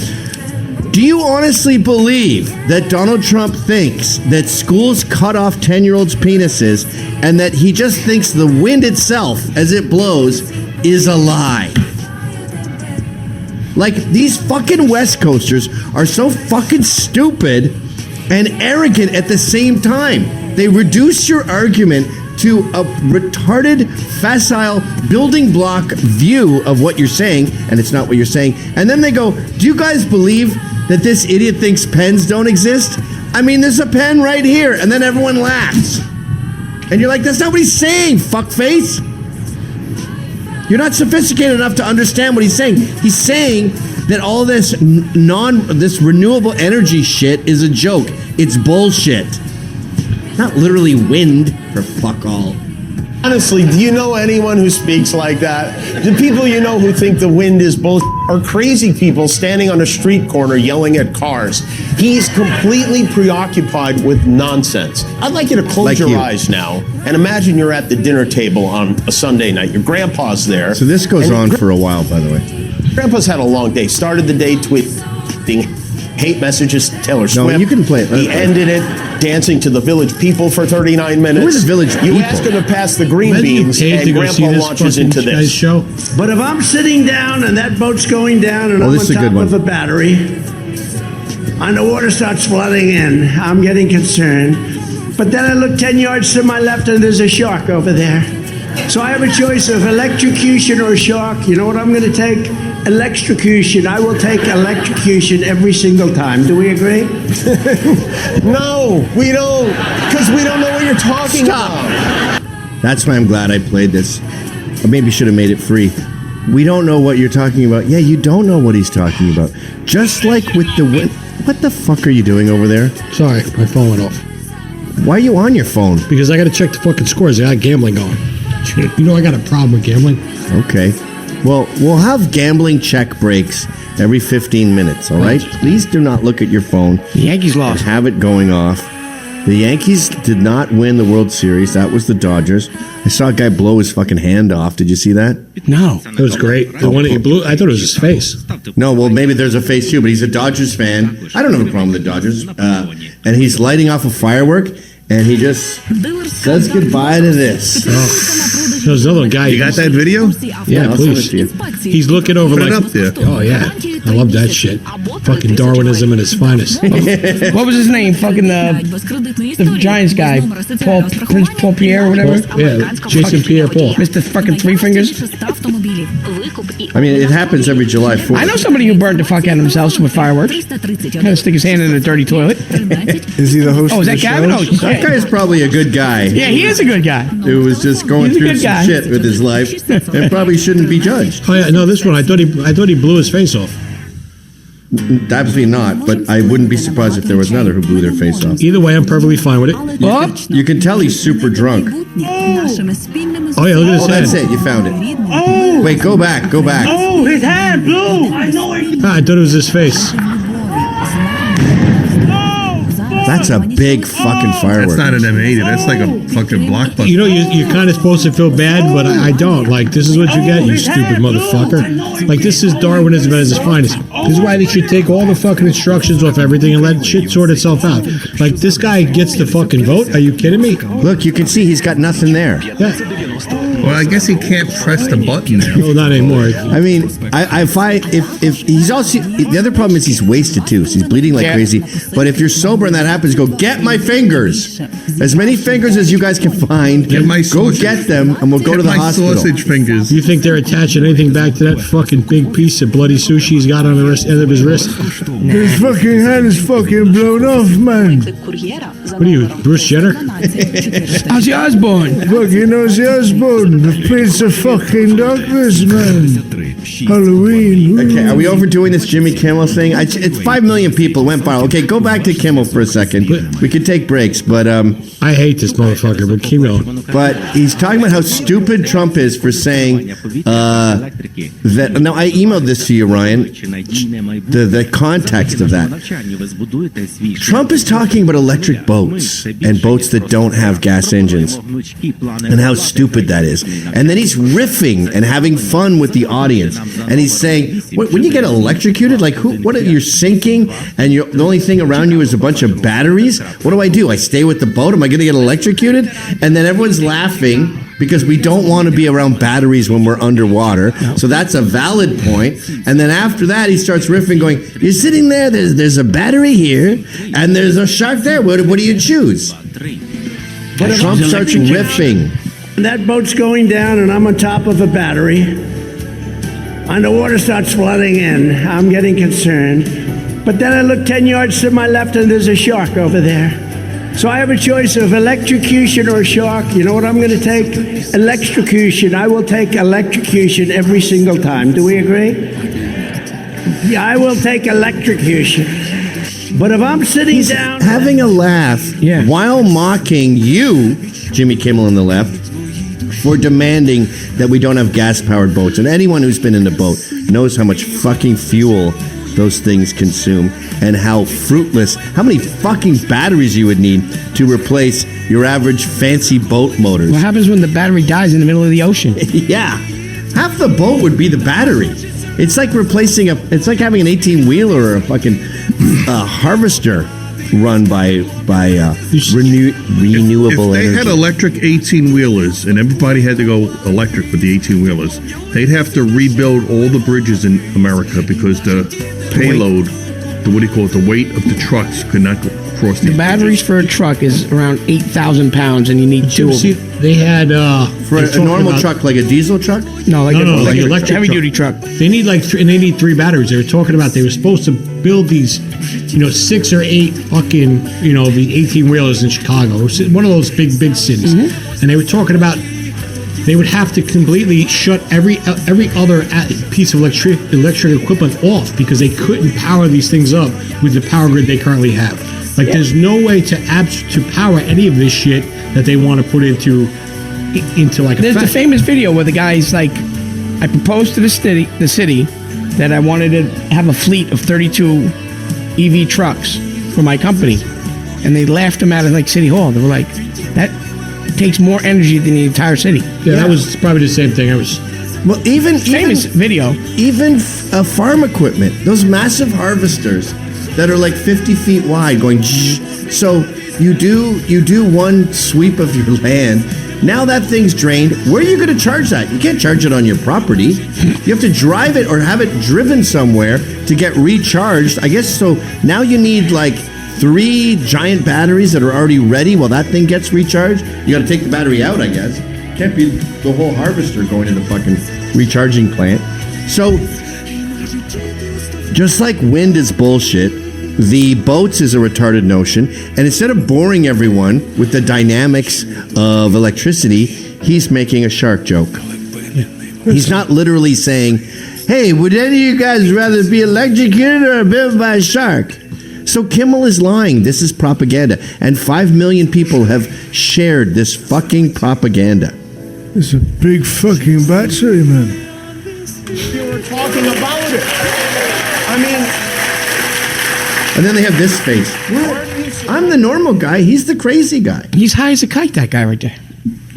Do you honestly believe that Donald Trump thinks that schools cut off 10-year-olds' penises and that he just thinks the wind itself, as it blows, is a lie? Like, these fucking West Coasters are so fucking stupid and arrogant at the same time. They reduce your argument to a retarded, facile, building block view of what you're saying, and it's not what you're saying. And then they go, do you guys believe that this idiot thinks pens don't exist? I mean, there's a pen right here, and then everyone laughs. And you're like, that's not what he's saying, fuckface. You're not sophisticated enough to understand what he's saying. He's saying that all this this renewable energy shit is a joke. It's bullshit. Not literally wind, for fuck all. Honestly, do you know anyone who speaks like that? The people you know who think the wind is bullshit are crazy people standing on a street corner yelling at cars. He's completely preoccupied with nonsense. I'd like you to close your eyes now and imagine you're at the dinner table on a Sunday night. Your grandpa's there. So this goes on for a while, by the way. Grandpa's had a long day. Started the day tweeting hate messages to Taylor Swift. No, you can play it. He ended it dancing to the Village People for 39 minutes. Who are the Village You People? ask him to pass the green Imagine you beans, paid to and go see Grandpa this launches fucking into guy's this. show. But if I'm sitting down and that boat's going down and I'm this on is a good top one. of a battery and the water starts flooding in, I'm getting concerned. But then I look 10 yards to my left and there's a shark over there. So I have a choice of electrocution or shark. You know what I'm going to take? Electrocution. I will take electrocution every single time. Do we agree? No, we don't, because we don't know what you're talking about. That's why I'm glad I played this. Or maybe should have made it free. We don't know what you're talking about. Yeah, you don't know what he's talking about. Just like with the wind. What the fuck are you doing over there? Sorry, my phone went off. Why are you on your phone? Because I got to check the fucking scores. I got gambling going. You know I got a problem with gambling. Okay. Well, we'll have gambling check breaks every 15 minutes, all right? Please do not look at your phone. The Yankees lost. Have it going off. The Yankees did not win the World Series. That was the Dodgers. I saw a guy blow his fucking hand off. Did you see that? No. It was great. The one he blew, I thought it was his face. No, well, maybe there's a face too, but he's a Dodgers fan. I don't have a problem with the Dodgers. And he's lighting off a firework, and he just says goodbye to this. There's another guy. You got that video? Yeah, I'll please. send it to you. He's looking over Put it like, up there. oh yeah, I love that shit. Fucking Darwinism at its finest. What was his name? Fucking the Giants guy, Prince Paul Pierre or whatever. Yeah, Jason Pierre-Paul. Mr. fucking Three Fingers. I mean, it happens every July 4th. I know somebody who burned the fuck out of himself with fireworks. Gonna stick his hand in a dirty toilet. Is he the host? Oh, is of that the Gavin? show? Oh, That guy is probably a good guy. yeah, he is a good guy. Who was just going He's a through good some guy. shit with his life and probably shouldn't be judged. Oh yeah, no, this one I thought he blew his face off. Absolutely not, but I wouldn't be surprised if there was another who blew their face off. Either way, I'm perfectly fine with it. You can tell he's super drunk. Oh yeah, look at his Oh, that's head. it. You found it. Oh! Wait, go back. Go back. Oh, his hand blew! I know it! I thought it was his face. That's a big fucking firework. That's not an M80. That's like a fucking blockbuster. You know, you're kind of supposed to feel bad, but I don't. Like, this is what you get, you stupid motherfucker. Like, this is Darwinism at its finest. This is why they should take all the fucking instructions off everything and let shit sort itself out. Like, this guy gets the fucking vote? Are you kidding me? Look, you can see he's got nothing there. Yeah. Well, I guess he can't press the button now. No, not anymore. I mean, if he's also, the other problem is he's wasted too. So he's bleeding like crazy. But if you're sober and that happens, go get my fingers. As many fingers as you guys can find. Get my go sausage. get them, and we'll go to the my hospital. sausage fingers. You think they're attaching anything back to that fucking big piece of bloody sushi he's got on the end of his wrist? His fucking hand is fucking blown off, man. What are you, Bruce Jenner? Ozzy Osbourne. Fucking Ozzy Osbourne, the Prince of fucking Darkness, man. Halloween. Okay, are we overdoing this Jimmy Kimmel thing? It's 5 million people went viral. Okay, go back to Kimmel for a second. We could take breaks, but I hate this motherfucker, but keep going. But he's talking about how stupid Trump is for saying that. Now, I emailed this to you, Ryan. The context of that. Trump is talking about electric boats and boats that don't have gas engines, and how stupid that is. And then he's riffing and having fun with the audience, and he's saying, when you get electrocuted, like what are you sinking, and the only thing around you is a bunch of batteries? What do? I stay with the boat? Am I going to get electrocuted? And then everyone's laughing because we don't want to be around batteries when we're underwater. So that's a valid point. And then after that, he starts riffing, going, "You're sitting there. There's a battery here, and there's a shark there. What do you choose?" Trump starts riffing. That boat's going down, and I'm on top of a battery. And the water starts flooding in. I'm getting concerned. But then I look 10 yards to my left, and there's a shark over there. So I have a choice of electrocution or shark. You know what I'm going to take? Electrocution. I will take electrocution every single time. Do we agree? Yeah, I will take electrocution. But if I'm sitting down... having a laugh while mocking you, Jimmy Kimmel on the left, for demanding that we don't have gas-powered boats. And anyone who's been in a boat knows how much fucking fuel those things consume and how fruitless, how many fucking batteries you would need to replace your average fancy boat motors. What happens when the battery dies in the middle of the ocean? Yeah. Half the boat would be the battery. It's like replacing it's like having an 18-wheeler or a fucking harvester run by renewable If they energy. had electric 18-wheelers and everybody had to go electric with the 18-wheelers, they'd have to rebuild all the bridges in America because the payload, the weight of the trucks could not go across The batteries for a truck is around 8,000 pounds, and you need two of them. They had for a normal truck, like a diesel truck. No, like an electric heavy duty truck. They need and they need 3 batteries. They were talking about they were supposed to build these, 6 or 8 fucking, the 18-wheelers in Chicago, one of those big cities, and they were talking about they would have to completely shut every other piece of electric equipment off because they couldn't power these things up with the power grid they currently have. Like, there's no way to power any of this shit that they want to put into like. There's the famous video where the guy's like, "I proposed to the city, that I wanted to have a fleet of 32 EV trucks for my company. And they laughed him out of like City Hall. They were like, that takes more energy than the entire city. Yeah, that was probably the same thing. I was. Well, even famous video. Even farm equipment, those massive harvesters that are like 50 feet wide, going. So you do one sweep of your land. Now that thing's drained. Where are you going to charge that? You can't charge it on your property. You have to drive it or have it driven somewhere to get recharged. I guess so. Now you need like 3 giant batteries that are already ready while that thing gets recharged. You got to take the battery out, I guess. Can't be the whole harvester going to the fucking recharging plant. So, just like wind is bullshit, the boats is a retarded notion. And instead of boring everyone with the dynamics of electricity, he's making a shark joke. He's not literally saying, hey, would any of you guys rather be electrocuted or bitten by a shark? So Kimmel is lying. This is propaganda. And 5 million people have shared this fucking propaganda. It's a big fucking battery, man. You were talking about it. I mean... And then they have this face. I'm the normal guy. He's the crazy guy. He's high as a kite, that guy right there.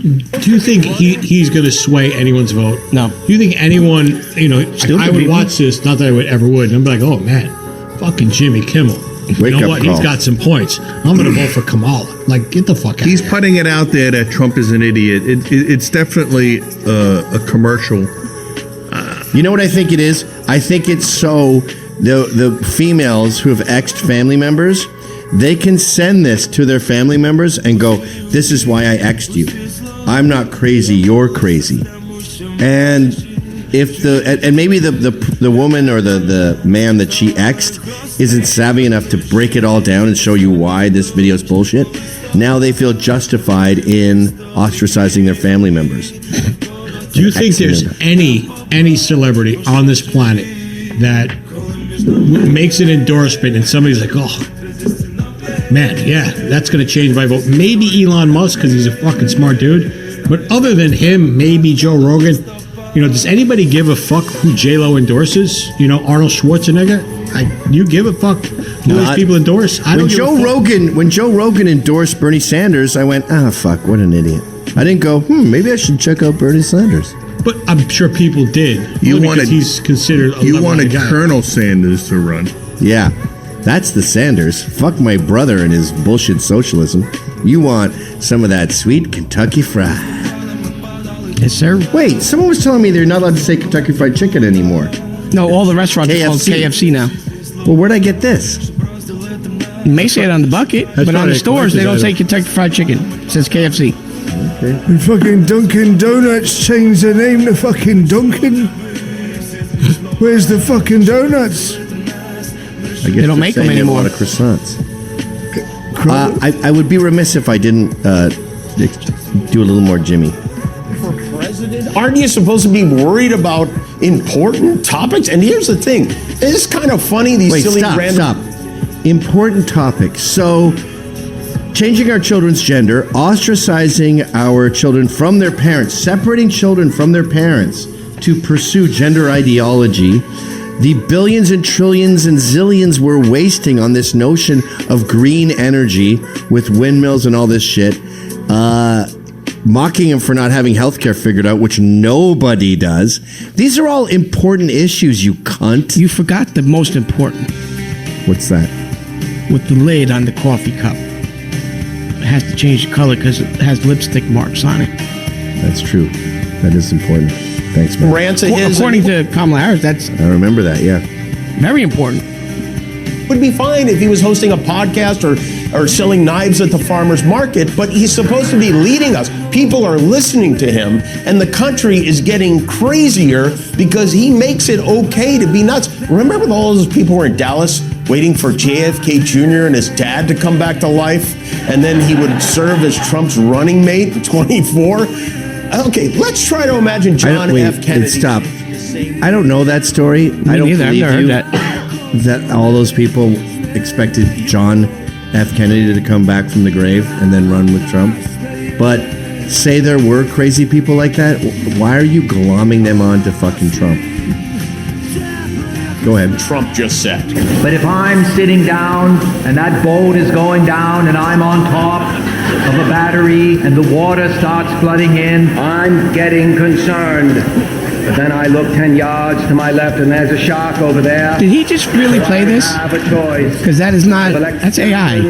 Do you think he's going to sway anyone's vote? No. Do you think anyone, I would watch this, not that I would ever would, and I'm like, oh man, fucking Jimmy Kimmel. Wake you know up what? call. He's got some points. I'm going to vote for Kamala. Like, get the fuck out. He's putting it out there that Trump is an idiot. It's definitely a commercial. You know what I think it is? I think it's so the females who have exed family members, they can send this to their family members and go, this is why I exed you. I'm not crazy, you're crazy. And if maybe the woman or the man that she exed isn't savvy enough to break it all down and show you why this video is bullshit, now they feel justified in ostracizing their family members. Do you think there's any celebrity on this planet that makes an endorsement and somebody's like, oh, man, yeah, that's going to change my vote? Maybe Elon Musk because he's a fucking smart dude. But other than him, maybe Joe Rogan. Does anybody give a fuck who J-Lo endorses? Arnold Schwarzenegger? You give a fuck who those people endorse? When Joe Rogan endorsed Bernie Sanders, I went, fuck, what an idiot. I didn't go, maybe I should check out Bernie Sanders. But I'm sure people did. He's considered You wanted Colonel Sanders to run. Yeah, that's the Sanders. Fuck my brother and his bullshit socialism. You want some of that sweet Kentucky Fried. Yes, sir. Wait, someone was telling me they're not allowed to say Kentucky Fried Chicken anymore. No, all the restaurants are called KFC now. Well, where'd I get this? You may say it on the bucket, but on the stores, they don't say Kentucky Fried Chicken. It says KFC. Okay. And fucking Dunkin' Donuts changed their name to fucking Dunkin'. Where's the fucking donuts? I guess they don't make them anymore. A lot of croissants. I would be remiss if I didn't do a little more Jimmy. For president, aren't you supposed to be worried about important topics? And here's the thing: it's kind of funny. These silly random. Stop. Important topics. So, changing our children's gender, ostracizing our children from their parents, separating children from their parents to pursue gender ideology. The billions and trillions and zillions we're wasting on this notion of green energy with windmills and all this shit. Mocking him for not having healthcare figured out, which nobody does. These are all important issues, you cunt. You forgot the most important. What's that? With the lid on the coffee cup. It has to change the color because it has lipstick marks on it. That's true. That is important. Thanks, man. According to Kamala Harris, that's... I remember that, yeah. Very important. Would be fine if he was hosting a podcast or selling knives at the farmer's market, but he's supposed to be leading us. People are listening to him, and the country is getting crazier because he makes it okay to be nuts. Remember when all those people were in Dallas waiting for JFK Jr. and his dad to come back to life, and then he would serve as Trump's running mate in 24? Okay, let's try to imagine John F. Kennedy. Stop. I don't know that story. I don't neither. believe I've never you heard that all those people expected John F. Kennedy to come back from the grave and then run with Trump. But say there were crazy people like that, why are you glomming them on to fucking Trump? Go ahead. Trump just said. But if I'm sitting down and that boat is going down and I'm on top of a battery and the water starts flooding in, I'm getting concerned. But then I look 10 yards to my left and there's a shark over there. Did he just really play this? I have a choice. Because that is not, that's AI.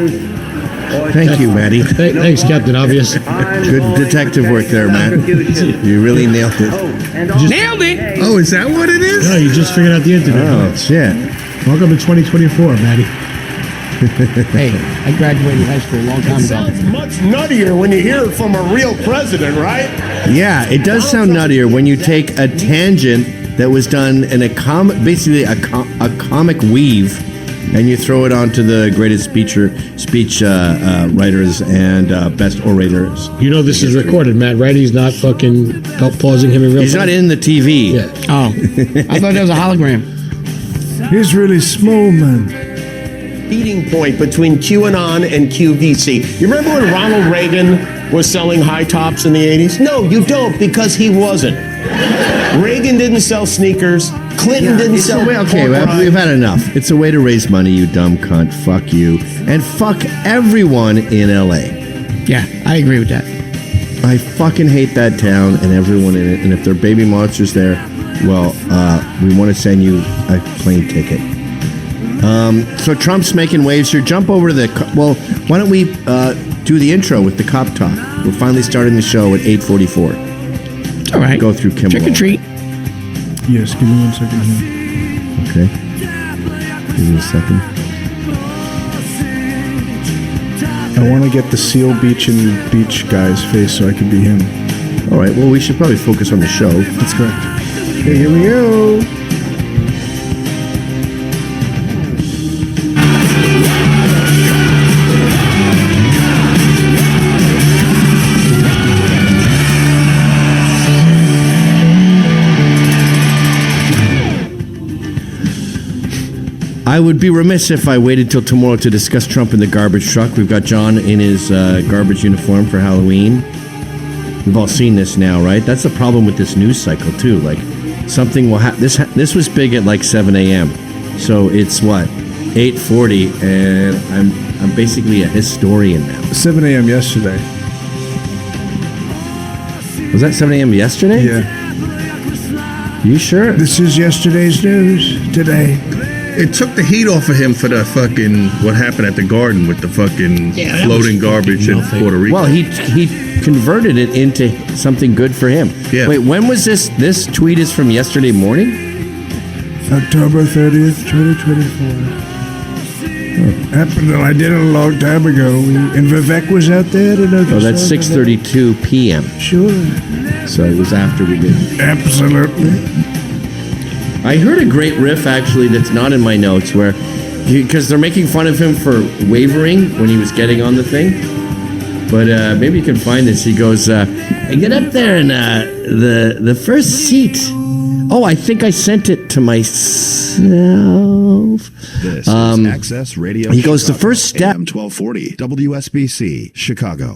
Thank you, Matty. Thanks, Captain Obvious. Good detective work there, Matt. You really nailed it. Nailed it! Oh, is that what it is? No, you just figured out the internet. Oh, shit. Welcome to 2024, Matty. Hey, I graduated high school a long time It ago. sounds much nuttier when you hear it from a real president, right? Yeah, it does sound nuttier when you take a tangent that was done in basically a comic weave, and you throw it onto the greatest speech writers and best orators. You know this is recorded, Matt, right? He's not fucking pausing him in real He's time. not in the TV. Yeah. Oh, I thought that was a hologram. He's really small, man. Meeting point between QAnon and QVC. You remember when Ronald Reagan was selling high tops in the 80s? No, you don't, because he wasn't. Reagan didn't sell sneakers. Clinton didn't It's sell. a way, okay, we've had enough. It's a way to raise money, you dumb cunt. Fuck you. And fuck everyone in LA. Yeah, I agree with that. I fucking hate that town and everyone in it. And if there are baby monsters there, well, we want to send you a plane ticket. So Trump's making waves here. Jump over to well, why don't we do the intro with the cop talk? We're finally starting the show at 8:44. All right. Go through Kimmel. Trick or treat. Yes, give me 1 second here. Okay. Give me a second. I want to get the Seal Beach and Beach guy's face so I can be him. All right, well, we should probably focus on the show. That's correct. Okay, here we go. I would be remiss if I waited till tomorrow to discuss Trump in the garbage truck. We've got John in his garbage uniform for Halloween. We've all seen this now, right? That's the problem with this news cycle, too. Like, something will happen. This was big at like 7 a.m. So it's what? 8:40, and I'm basically a historian now. 7 a.m. yesterday. Was that 7 a.m. yesterday? Yeah. You sure? This is yesterday's news today. It took the heat off of him for the fucking what happened at the Garden with the fucking floating garbage in Puerto Rico. Well, he converted it into something good for him. Yeah. Wait, when was this? This tweet is from yesterday morning? October 30th, 2024. Happened. I did it a long time ago. And Vivek was out there. Oh, that's 6:32 p.m. Sure. So it was after we did it. Absolutely. I heard a great riff, actually, that's not in my notes, where, because they're making fun of him for wavering when he was getting on the thing. But maybe you can find this. He goes, get up there in the first seat. Oh, I think I sent it to myself. This is Access Radio. He goes, Chicago, the first step. AM 1240, WSBC, Chicago.